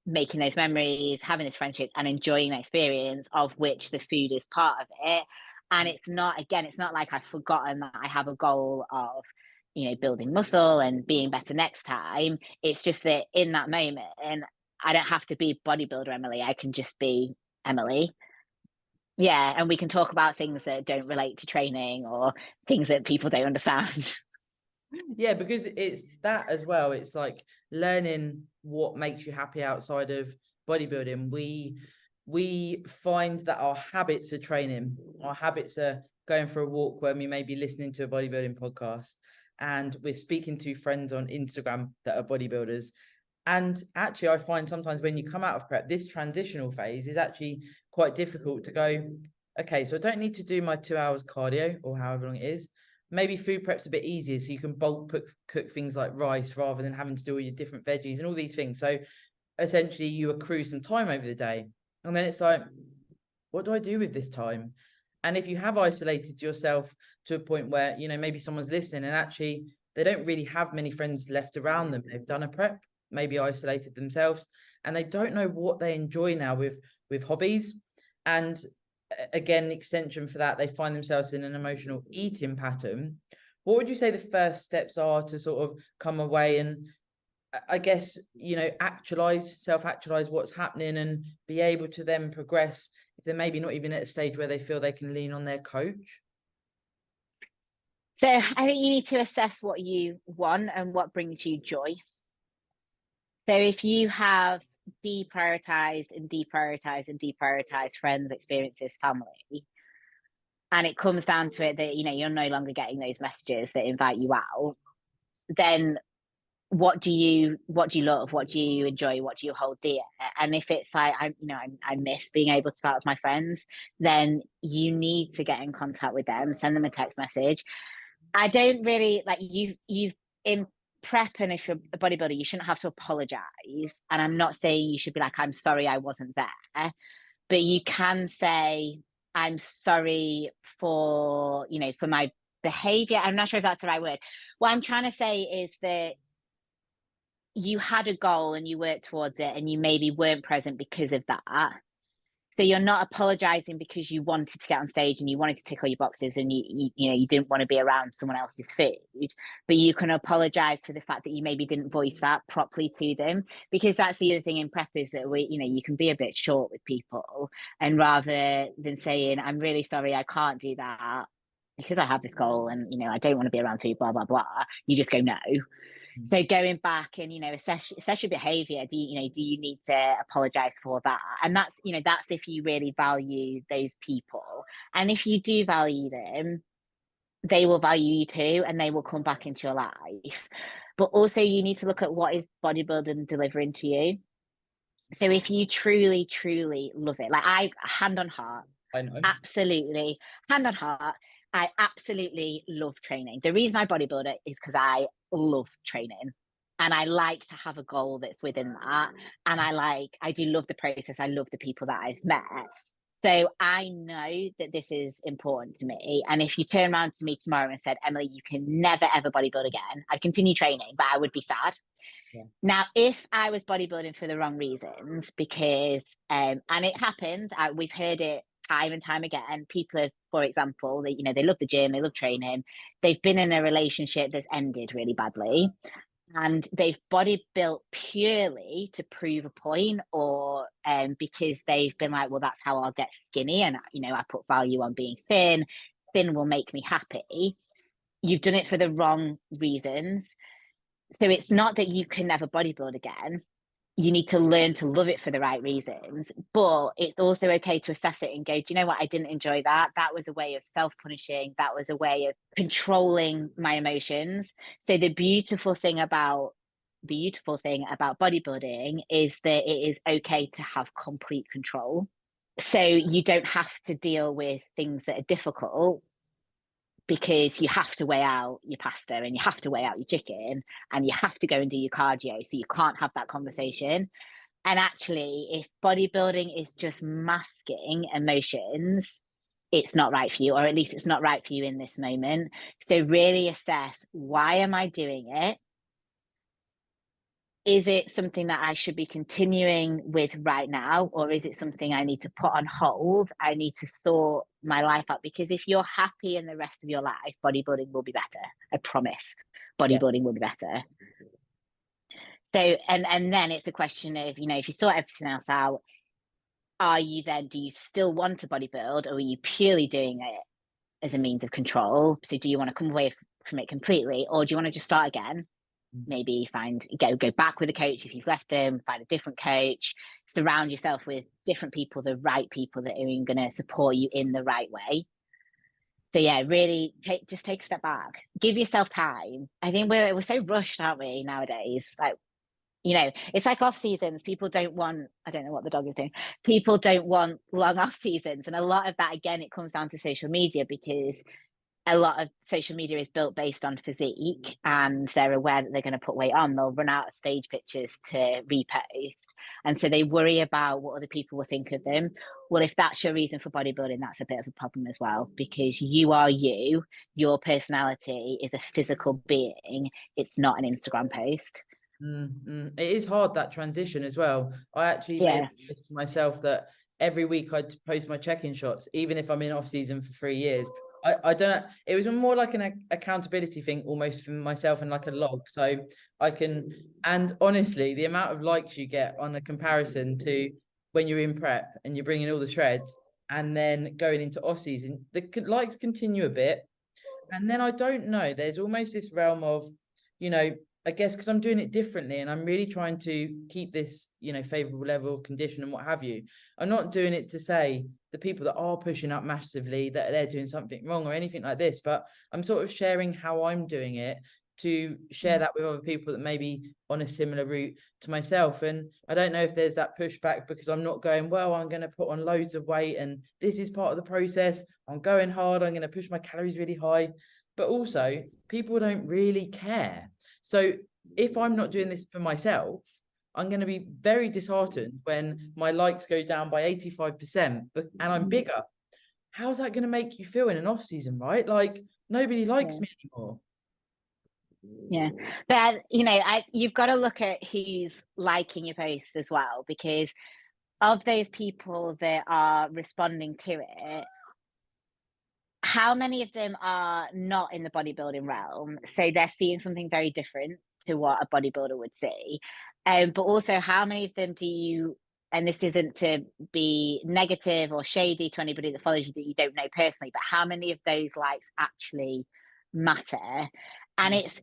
making those memories, having those friendships, and enjoying the experience, of which the food is part of it. And it's not like I've forgotten that I have a goal of, you know, building muscle and being better next time. It's just that in that moment, and I don't have to be bodybuilder Emily, I can just be Emily. Yeah, and we can talk about things that don't relate to training or things that people don't understand. Yeah, because it's that as well. It's like learning what makes you happy outside of bodybuilding. We find that our habits are training. Our habits are going for a walk when we may be listening to a bodybuilding podcast, and we're speaking to friends on Instagram that are bodybuilders. And actually, I find sometimes when you come out of prep, this transitional phase is actually quite difficult to go, okay, so I don't need to do my 2 hours cardio or however long it is. Maybe food prep's a bit easier, so you can bulk cook things like rice rather than having to do all your different veggies and all these things. So essentially you accrue some time over the day. And then it's like, what do I do with this time? And if you have isolated yourself to a point where, you know, maybe someone's listening and actually they don't really have many friends left around them. They've done a prep, maybe isolated themselves, and they don't know what they enjoy now with hobbies. And again, extension for that, they find themselves in an emotional eating pattern. What would you say the first steps are to sort of come away and, I guess, you know, self-actualize what's happening and be able to then progress if they're maybe not even at a stage where they feel they can lean on their coach? So I think you need to assess what you want and what brings you joy. So if you have deprioritized friends, experiences, family, and it comes down to it that, you know, you're no longer getting those messages that invite you out, then what do you love? What do you enjoy? What do you hold dear? And if it's like, I miss being able to go out with my friends, then you need to get in contact with them, send them a text message. I don't really like you've in prep, and if you're a bodybuilder, you shouldn't have to apologize. And I'm not saying you should be like, I'm sorry I wasn't there, but you can say, I'm sorry for, you know, for my behavior. I'm not sure if that's the right word. What I'm trying to say is that you had a goal and you worked towards it and you maybe weren't present because of that. So you're not apologizing because you wanted to get on stage and you wanted to tick all your boxes and you didn't want to be around someone else's food, but you can apologize for the fact that you maybe didn't voice that properly to them, because that's the other thing in prep is that you can be a bit short with people, and rather than saying, I'm really sorry, I can't do that because I have this goal and, I don't want to be around food, blah, blah, blah. You just go, no. So going back and, assess your behavior. Do you need to apologize for that? And that's if you really value those people. And if you do value them, they will value you too, and they will come back into your life. But also you need to look at what is bodybuilding delivering to you. So if you truly, truly love it, like I, hand on heart, I know. absolutely, hand on heart, I absolutely love training. The reason I bodybuilder is because I love training. And I like to have a goal that's within that. And I do love the process. I love the people that I've met. So I know that this is important to me. And if you turn around to me tomorrow and said, Emily, you can never ever bodybuild again, I'd continue training, but I would be sad. Yeah. Now, if I was bodybuilding for the wrong reasons, because, and it happens, we've heard it time and time again. People have, for example, they, they love the gym, they love training. They've been in a relationship that's ended really badly, and they've body built purely to prove a point, or because they've been like, well, that's how I'll get skinny, and I put value on being thin. Thin will make me happy. You've done it for the wrong reasons. So it's not that you can never bodybuild again. You need to learn to love it for the right reasons, but it's also okay to assess it and go, do you know what? I didn't enjoy that. That was a way of self-punishing. That was a way of controlling my emotions. So the beautiful thing about bodybuilding is that it is okay to have complete control. So you don't have to deal with things that are difficult, because you have to weigh out your pasta and you have to weigh out your chicken and you have to go and do your cardio. So you can't have that conversation. And actually, if bodybuilding is just masking emotions, it's not right for you, or at least it's not right for you in this moment. So really assess, why am I doing it? Is it something that I should be continuing with right now? Or is it something I need to put on hold? I need to sort my life out, because if you're happy in the rest of your life, bodybuilding will be better. I promise. Bodybuilding will be better. So, and then it's a question of, if you sort everything else out, do you still want to bodybuild, or are you purely doing it as a means of control? So do you want to come away from it completely, or do you want to just start again? Maybe go back with a coach if you've left them, find a different coach, surround yourself with different people, the right people that are going to support you in the right way. So yeah, really just take a step back, give yourself time. I think we're so rushed, aren't we, nowadays? Like, it's like off seasons. People don't want, I don't know what the dog is doing. People don't want long off seasons. And a lot of that, again, it comes down to social media, because a lot of social media is built based on physique, and they're aware that they're going to put weight on. They'll run out of stage pictures to repost. And so they worry about what other people will think of them. Well, if that's your reason for bodybuilding, that's a bit of a problem as well, because you are you. Your personality is a physical being. It's not an Instagram post. It is hard, that transition as well. I actually made this to myself that every week I'd post my check-in shots, even if I'm in off season for 3 years. I don't know. It was more like an accountability thing, almost for myself, and like a log. So I can, and honestly, the amount of likes you get on a comparison to when you're in prep and you're bringing all the shreds, and then going into off season, the likes continue a bit. And then I don't know, there's almost this realm of, I guess because I'm doing it differently, and I'm really trying to keep this, favorable level of condition and what have you. I'm not doing it to say the people that are pushing up massively that they're doing something wrong or anything like this, but I'm sort of sharing how I'm doing it, to share that with other people that may be on a similar route to myself. And I don't know if there's that pushback, because I'm not going, well, I'm going to put on loads of weight and this is part of the process. I'm going hard. I'm going to push my calories really high. But also, people don't really care. So if I'm not doing this for myself, I'm going to be very disheartened when my likes go down by 85%, and I'm bigger. How's that going to make you feel in an off season, right? Like, nobody likes me anymore. Yeah, but you've got to look at who's liking your posts as well, because of those people that are responding to it, how many of them are not in the bodybuilding realm? So they're seeing something very different to what a bodybuilder would see. But also, how many of them do you, and this isn't to be negative or shady to anybody that follows you that you don't know personally, but how many of those likes actually matter? And it's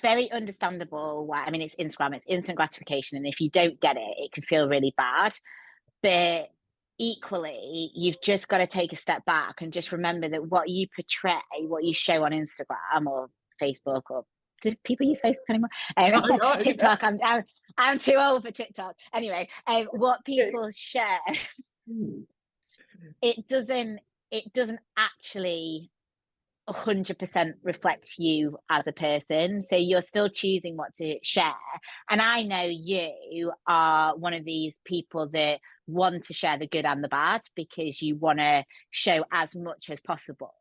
very understandable why. I mean, it's Instagram, it's instant gratification, and if you don't get it, it can feel really bad. But equally, you've just got to take a step back and just remember that what you portray, what you show on Instagram or Facebook or do people use Facebook anymore? TikTok. I'm too old for TikTok. Anyway, what people share, it doesn't actually 100% reflect you as a person. So you're still choosing what to share. And I know you are one of these people that want to share the good and the bad because you want to show as much as possible.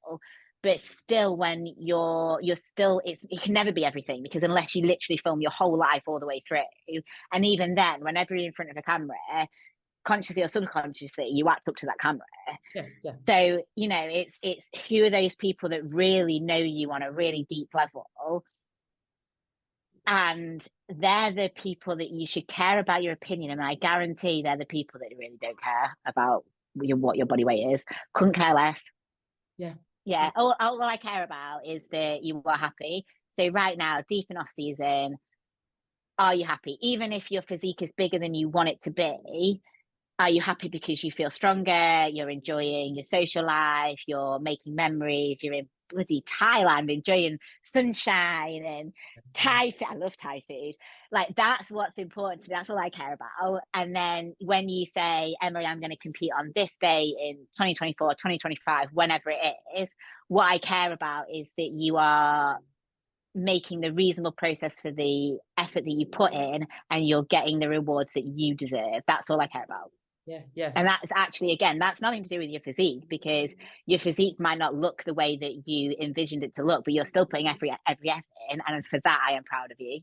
But still, when you're still, it can never be everything, because unless you literally film your whole life all the way through, and even then, whenever you're in front of a camera, consciously or subconsciously, you act up to that camera. So it's who are those people that really know you on a really deep level, and they're the people that you should care about your opinion. And I guarantee they're the people that really don't care about what your body weight is. Couldn't care less. All I care about is that you are happy. So right now, deep in off season, are you happy? Even if your physique is bigger than you want it to be, are you happy because you feel stronger, you're enjoying your social life, you're making memories, you're in bloody Thailand enjoying sunshine and Thai food. I love Thai food. Like, that's what's important to me. That's all I care about. And then when you say, Emily, I'm going to compete on this day in 2024, 2025, whenever it is, what I care about is that you are making the reasonable process for the effort that you put in, and you're getting the rewards that you deserve. That's all I care about. And that's actually, again, that's nothing to do with your physique, because your physique might not look the way that you envisioned it to look, but you're still putting every effort in, and for that I am proud of you.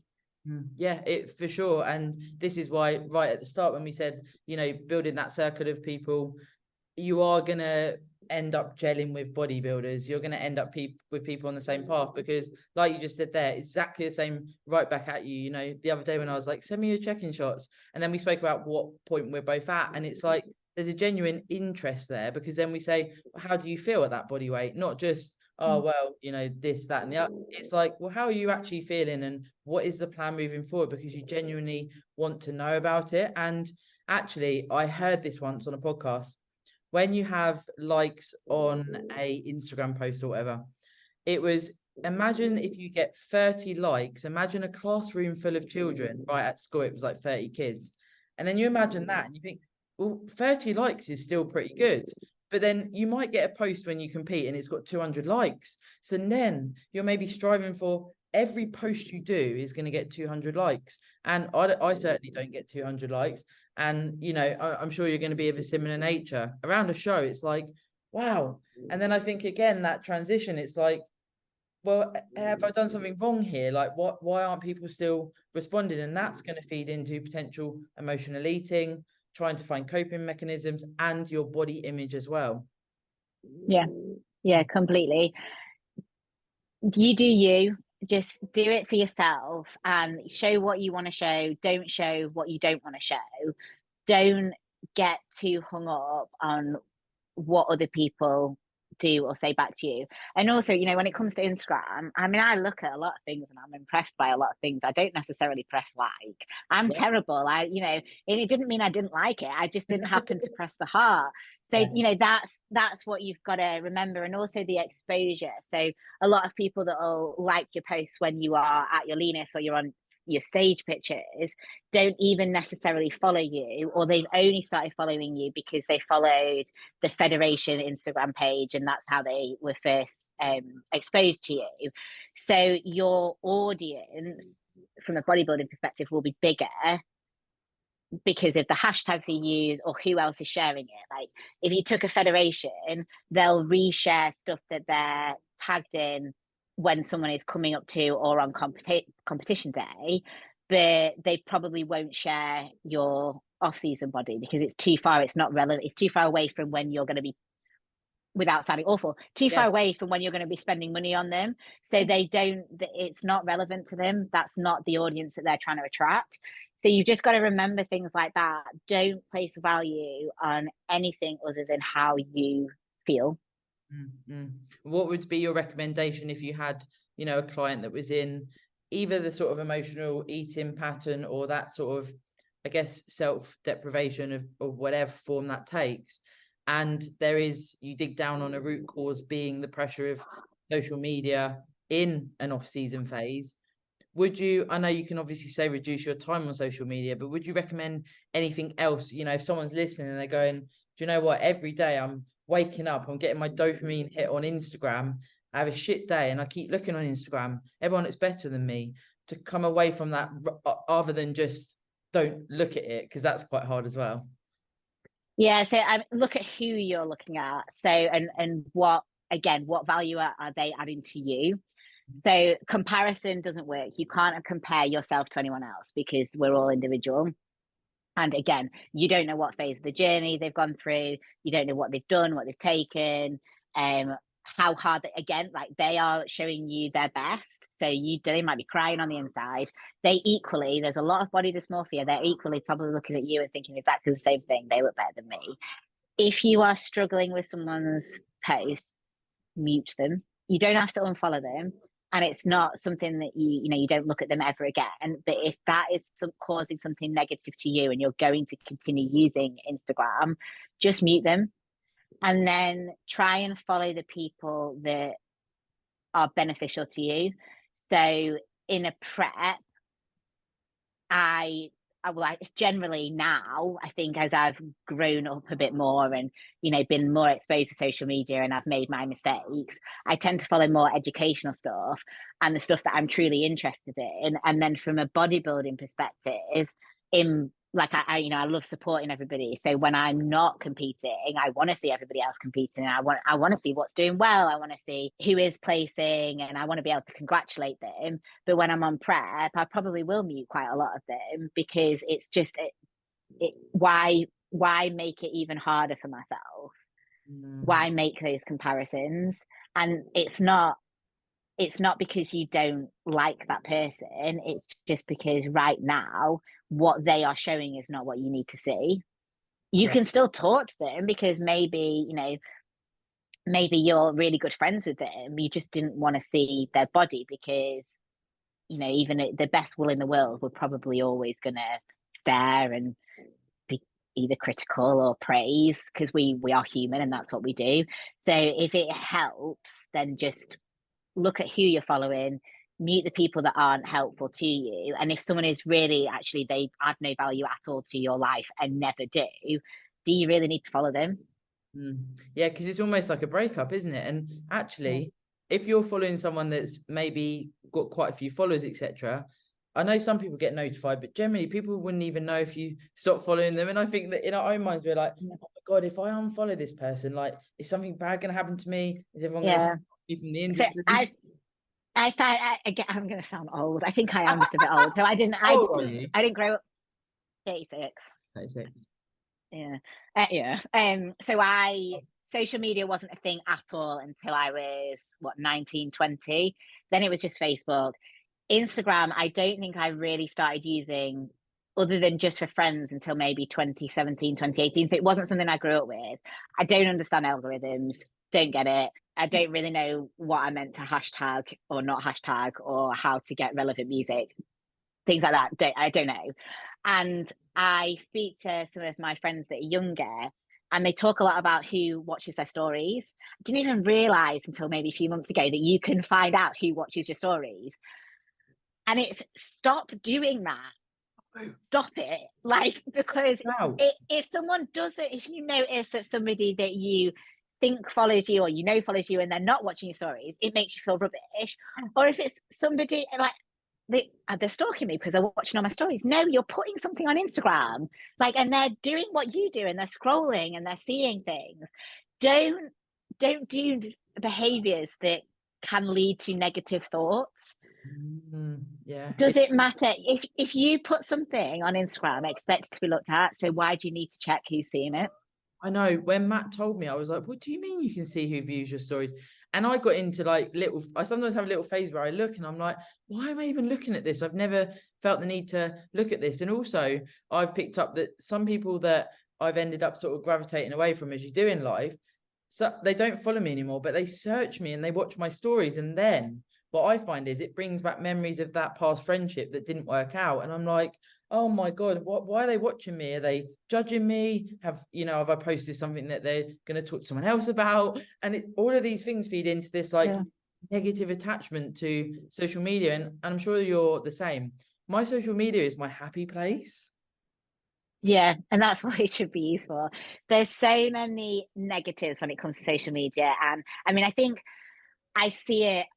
For sure. And this is why right at the start, when we said, building that circle of people, you are gonna end up gelling with bodybuilders. You're going to end up with people on the same path, because like you just said there, exactly the same right back at you. The other day when I was like, send me your check-in shots, and then we spoke about what point we're both at, and it's like there's a genuine interest there, because then we say, well, how do you feel at that body weight? Not just, oh well, this, that and the other. It's like, well, how are you actually feeling, and what is the plan moving forward, because you genuinely want to know about it. And actually, I heard this once on a podcast. When you have likes on a Instagram post or whatever, it was, imagine if you get 30 likes, imagine a classroom full of children, right? At school, it was like 30 kids. And then you imagine that and you think, well, 30 likes is still pretty good. But then you might get a post when you compete and it's got 200 likes. So then you're maybe striving for every post you do is going to get 200 likes. And I certainly don't get 200 likes. And, I'm sure you're going to be of a similar nature. Around a show, it's like, wow. And then I think, again, that transition, it's like, well, have I done something wrong here? Like, why aren't people still responding? And that's going to feed into potential emotional eating, trying to find coping mechanisms, and your body image as well. Yeah, completely. You do you. Just do it for yourself and show what you want to show. Don't show what you don't want to show. Don't get too hung up on what other people do or say back to you. And also, when it comes to Instagram, I mean, I look at a lot of things and I'm impressed by a lot of things. I don't necessarily press like. I'm terrible. And it didn't mean I didn't like it. I just didn't happen to press the heart. So, that's what you've got to remember. And also the exposure. So a lot of people that will like your posts when you are at your leanest or you're on your stage pictures don't even necessarily follow you, or they've only started following you because they followed the federation Instagram page and that's how they were first exposed to you. So your audience from a bodybuilding perspective will be bigger because of the hashtags you use or who else is sharing it. Like, if you took a federation, they'll reshare stuff that they're tagged in when someone is coming up to or on competition day, but they probably won't share your off-season body because it's too far. It's not relevant. It's too far away from when you're going to be, without sounding awful, too far away from when you're going to be spending money on them. So it's not relevant to them. That's not the audience that they're trying to attract. So you've just got to remember things like that. Don't place value on anything other than how you feel. What would be your recommendation if you had, a client that was in either the sort of emotional eating pattern or that sort of, I guess, self-deprivation of whatever form that takes, and you dig down on a root cause being the pressure of social media in an off-season phase? would you, I know you can obviously say reduce your time on social media, but would you recommend anything else? You know, if someone's listening and they're going, do you know what, every day I'm waking up, I'm getting my dopamine hit on Instagram, I have a shit day and I keep looking on Instagram, everyone looks better than me, to come away from that other than just don't look at it, because that's quite hard as well. Yeah, so look at who you're looking at. So and what, again, what value are they adding to you? So comparison doesn't work. You can't compare yourself to anyone else because we're all individual. And again, you don't know what phase of the journey they've gone through. You don't know what they've done, what they've taken, how hard again, like they are showing you their best. So they might be crying on the inside. They equally, there's a lot of body dysmorphia. They're equally probably looking at you and thinking exactly the same thing. They look better than me. If you are struggling with someone's posts, mute them. You don't have to unfollow them. And it's not something that you don't look at them ever again. But if that is causing something negative to you and you're going to continue using Instagram, just mute them. And then try and follow the people that are beneficial to you. So in a prep, I generally now, I think as I've grown up a bit more and, been more exposed to social media and I've made my mistakes, I tend to follow more educational stuff and the stuff that I'm truly interested in. And then from a bodybuilding perspective, I love supporting everybody. So when I'm not competing, I want to see everybody else competing. And I want to see what's doing well. I want to see who is placing and I want to be able to congratulate them. But when I'm on prep, I probably will mute quite a lot of them because it's just, why make it even harder for myself? Why make those comparisons? And it's not because you don't like that person. It's just because right now, what they are showing is not what you need to see. You can still talk to them because maybe you're really good friends with them. You just didn't want to see their body because, even the best will in the world, we're probably always going to stare and be either critical or praise because we are human and that's what we do. So if it helps, then just look at who you're following, mute the people that aren't helpful to you. And if someone is really, actually, they add no value at all to your life and never do you really need to follow them? Yeah, because it's almost like a breakup, isn't it? And actually, if you're following someone that's maybe got quite a few followers, etc., I know some people get notified, but generally people wouldn't even know if you stop following them. And I think that in our own minds, we're like, oh my God, if I unfollow this person, like, is something bad going to happen to me? Is everyone going to from the industry? So I'm going to sound old. I think I am just a bit old. So I didn't grow up. 36. 36. Yeah. So social media wasn't a thing at all until I was 19, 20. Then it was just Facebook. Instagram, I don't think I really started using other than just for friends until maybe 2017, 2018. So it wasn't something I grew up with. I don't understand algorithms, don't get it. I don't really know what I meant to hashtag or not hashtag or how to get relevant music, things like that. I don't know. And I speak to some of my friends that are younger and they talk a lot about who watches their stories. I didn't even realize until maybe a few months ago that you can find out who watches your stories. And it's stop doing that. Stop it. Because if someone does it, if you notice that somebody that you think follows you or follows you and they're not watching your stories, it makes you feel rubbish. Or if it's somebody they're stalking me because they're watching all my stories. No, you're putting something on Instagram, and they're doing what you do and they're scrolling and they're seeing things. Don't do behaviors that can lead to negative thoughts. Does it matter if you put something on Instagram, expect it to be looked at? So why do you need to check who's seeing it? I know when Matt told me, I was like, what do you mean you can see who views your stories? And I got into I sometimes have a little phase where I look and I'm like, why am I even looking at this? I've never felt the need to look at this. And also I've picked up that some people that I've ended up sort of gravitating away from, as you do in life, so they don't follow me anymore, but they search me and they watch my stories. And then what I find is it brings back memories of that past friendship that didn't work out. And I'm like, oh my God, why are they watching me? Are they judging me? Have I posted something that they're going to talk to someone else about? And all of these things feed into this negative attachment to social media, and I'm sure you're the same. My social media is my happy place. Yeah, and that's what it should be used for. There's so many negatives when it comes to social media. And I mean, I think I see it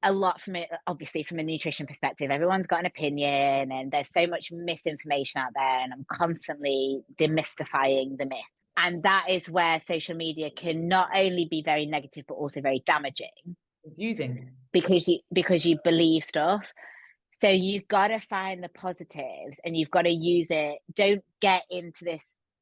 a lot from it, obviously from a nutrition perspective. Everyone's got an opinion and there's so much misinformation out there, and I'm constantly demystifying the myth. And that is where social media can not only be very negative, but also very damaging. Confusing. Because you believe stuff. So you've got to find the positives and you've got to use it. Don't get into this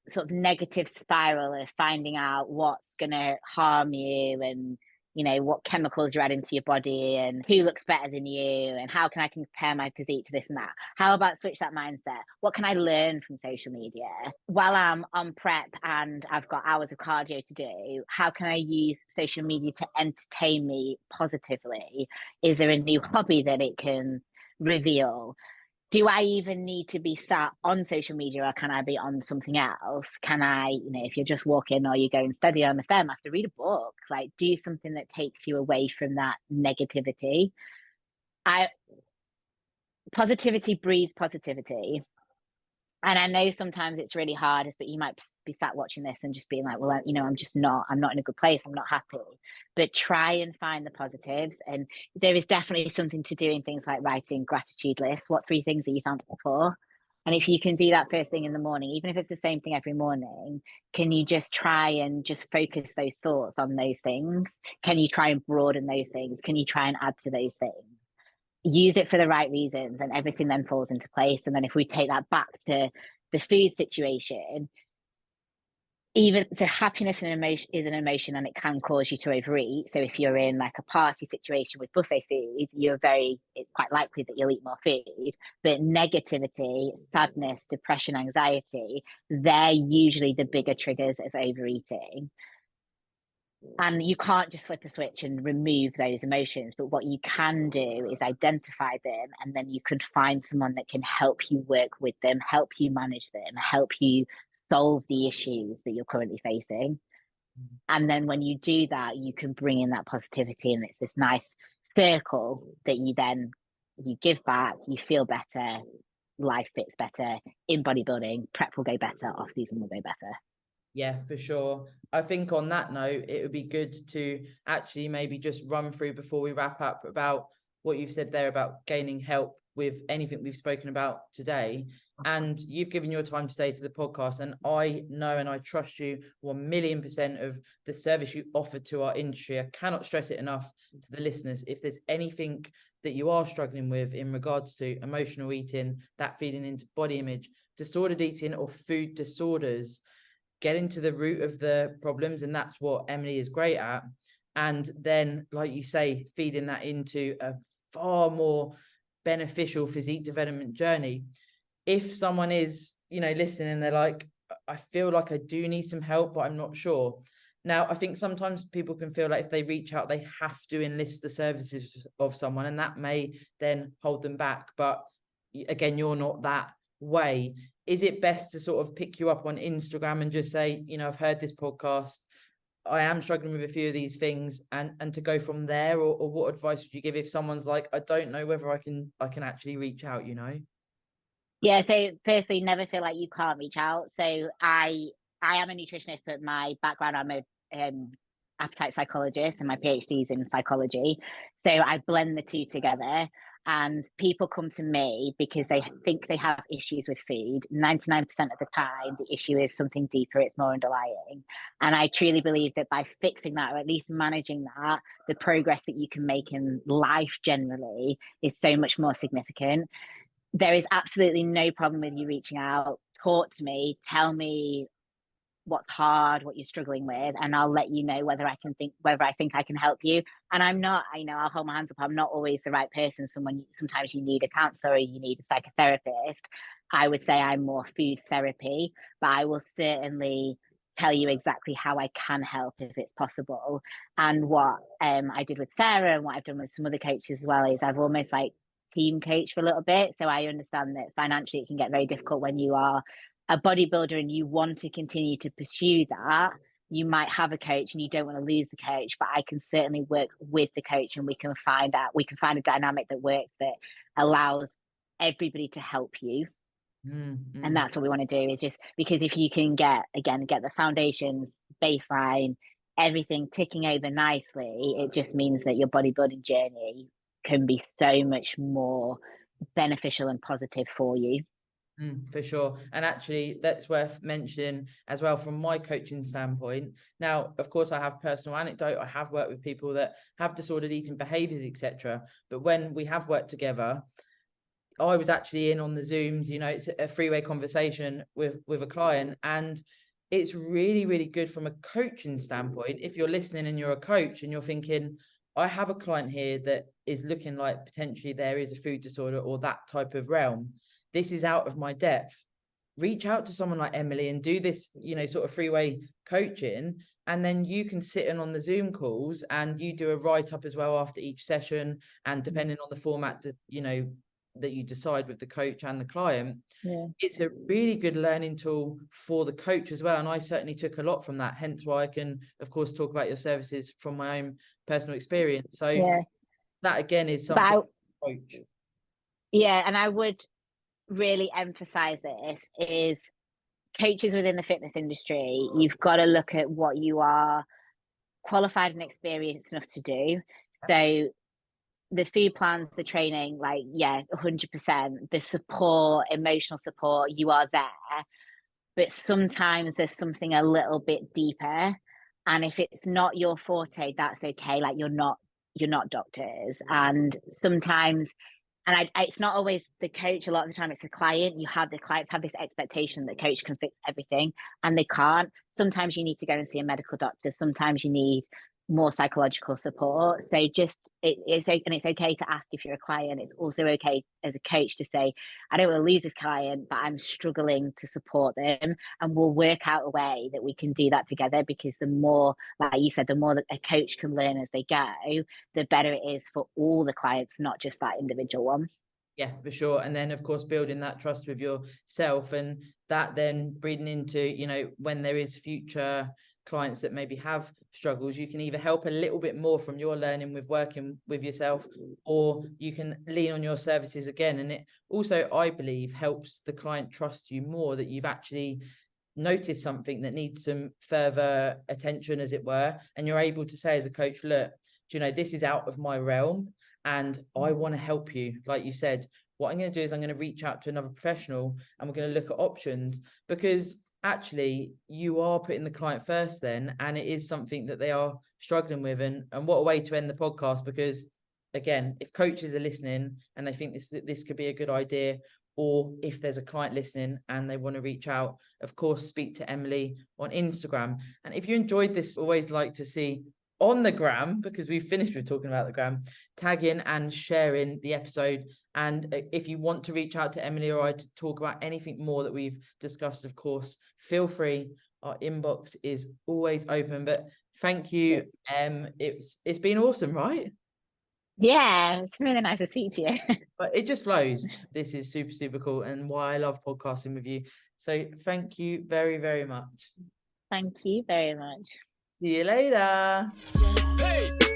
sort of negative spiral of finding out what's going to harm you, and what chemicals you're adding to your body, and who looks better than you, and how can I compare my physique to this and that. How about switch that mindset? What can I learn from social media while I'm on prep and I've got hours of cardio to do? How can I use social media to entertain me positively? Is there a new hobby that it can reveal? Do I even need to be sat on social media, or can I be on something else? Can I, if you're just walking or you're going steady on the Stairmaster, read a book, like do something that takes you away from that negativity. Positivity breeds positivity. And I know sometimes it's really hard, but you might be sat watching this and just being like, well, I'm not in a good place. I'm not happy. But try and find the positives. And there is definitely something to doing things like writing gratitude lists. What 3 things are you thankful for? And if you can do that first thing in the morning, even if it's the same thing every morning, can you just try and just focus those thoughts on those things? Can you try and broaden those things? Can you try and add to those things? Use it for the right reasons, and everything then falls into place. And then if we take that back to the food situation, even so, happiness and emotion is an emotion, and it can cause you to overeat. So if you're in like a party situation with buffet food, it's quite likely that you'll eat more food. But negativity, sadness, depression, anxiety, they're usually the bigger triggers of overeating. And you can't just flip a switch and remove those emotions, but what you can do is identify them, and then you can find someone that can help you work with them, help you manage them, help you solve the issues that you're currently facing. And then when you do that, you can bring in that positivity, and it's this nice circle that you give back, you feel better, life fits better. In bodybuilding, prep will go better, off season will go better. Yeah, for sure. I think on that note, it would be good to actually maybe just run through before we wrap up about what you've said there about gaining help with anything we've spoken about today. And you've given your time today to the podcast, and I know and I trust you 1,000,000% of the service you offer to our industry. I cannot stress it enough to the listeners. If there's anything that you are struggling with in regards to emotional eating, that feeding into body image, disordered eating, or food disorders, get into the root of the problems, and that's what Emily is great at. And then, like you say, feeding that into a far more beneficial physique development journey. If someone is, listening, they're like, I feel like I do need some help, but I'm not sure. Now, I think sometimes people can feel like if they reach out, they have to enlist the services of someone, and that may then hold them back. But again, you're not that way. Is it best to sort of pick you up on Instagram and just say, I've heard this podcast, I am struggling with a few of these things, and to go from there? Or what advice would you give if someone's like, I don't know whether I can actually reach out, Yeah, so firstly, never feel like you can't reach out. So I am a nutritionist, but my background, I'm a appetite psychologist, and my PhD is in psychology. So I blend the two together. And people come to me because they think they have issues with food. 99% of the time, the issue is something deeper, it's more underlying. And I truly believe that by fixing that, or at least managing that, the progress that you can make in life generally is so much more significant. There is absolutely no problem with you reaching out. Talk to me, tell me what's hard, what you're struggling with, and I'll let you know whether I think I can help you. And I'm not, I'll hold my hands up, I'm not always the right person. Sometimes you need a counselor, or you need a psychotherapist. I would say I'm more food therapy, but I will certainly tell you exactly how I can help if it's possible. And what I did with Sarah, and what I've done with some other coaches as well, is I've almost like team coach for a little bit. So I understand that financially it can get very difficult when you are a bodybuilder and you want to continue to pursue that. you might have a coach and you don't want to lose the coach, but I can certainly work with the coach and we can find a dynamic that works, that allows everybody to help you. And that's what we want to do, is just because if you can get the foundations, baseline, everything ticking over nicely, it just means that your bodybuilding journey can be so much more beneficial and positive for you. For sure. And actually, that's worth mentioning as well from my coaching standpoint. Now, of course, I have personal anecdote. I have worked with people that have disordered eating behaviors, etc. But when we have worked together, I was actually in on the Zooms, you know, it's a three-way conversation with a client, and it's really, really good from a coaching standpoint. If you're listening and you're a coach and you're thinking, I have a client here that is looking like potentially there is a food disorder or that type of realm, this is out of my depth, reach out to someone like Emily and do this, you know, sort of three-way coaching. And then you can sit in on the Zoom calls and you do a write-up as well after each session. And depending on the format that, you know, that you decide with the coach and the client, it's a really good learning tool for the coach as well. And I certainly took a lot from that, hence why I can, of course, talk about your services from my own personal experience. So that again is something coach. And I would really emphasize this, is coaches within the fitness industry, you've got to look at what you are qualified and experienced enough to do. So the food plans, the training, 100%, the support, emotional support, you are there. But sometimes there's something a little bit deeper. And if it's not your forte, that's okay. Like, you're not doctors. And sometimes, and it's not always the coach, a lot of the time it's the client. The clients have this expectation that coach can fix everything, and they can't. Sometimes you need to go and see a medical doctor. Sometimes you need more psychological support. So just it's okay to ask if you're a client. It's also okay as a coach to say, I don't want to lose this client, but I'm struggling to support them, and we'll work out a way that we can do that together. Because the more, like you said, the more that a coach can learn as they go, the better it is for all the clients, not just that individual one. Yeah, for sure. And then, of course, building that trust with yourself, and that then breeding into, you know, when there is future clients that maybe have struggles, you can either help a little bit more from your learning with working with yourself, or you can lean on your services again. And it also, I believe, helps the client trust you more, that you've actually noticed something that needs some further attention, as it were, and you're able to say as a coach, look, do you know, this is out of my realm and I want to help you. Like you said, what I'm going to do is I'm going to reach out to another professional and we're going to look at options, because actually you are putting the client first then, and it is something that they are struggling with. And what a way to end the podcast, because again, if coaches are listening and they think this could be a good idea, or if there's a client listening and they want to reach out, of course, speak to Emily on Instagram. And if you enjoyed this, always like to see on the gram, because we've finished with talking about the gram, tagging and sharing the episode. And if you want to reach out to Emily or I to talk about anything more that we've discussed, of course, feel free. Our inbox is always open. But thank you. It's been awesome, right? Yeah, it's really nice to speak to you. But it just flows. This is super, super cool, and why I love podcasting with you. So thank you very, very much. Thank you very much. See you later. Hey.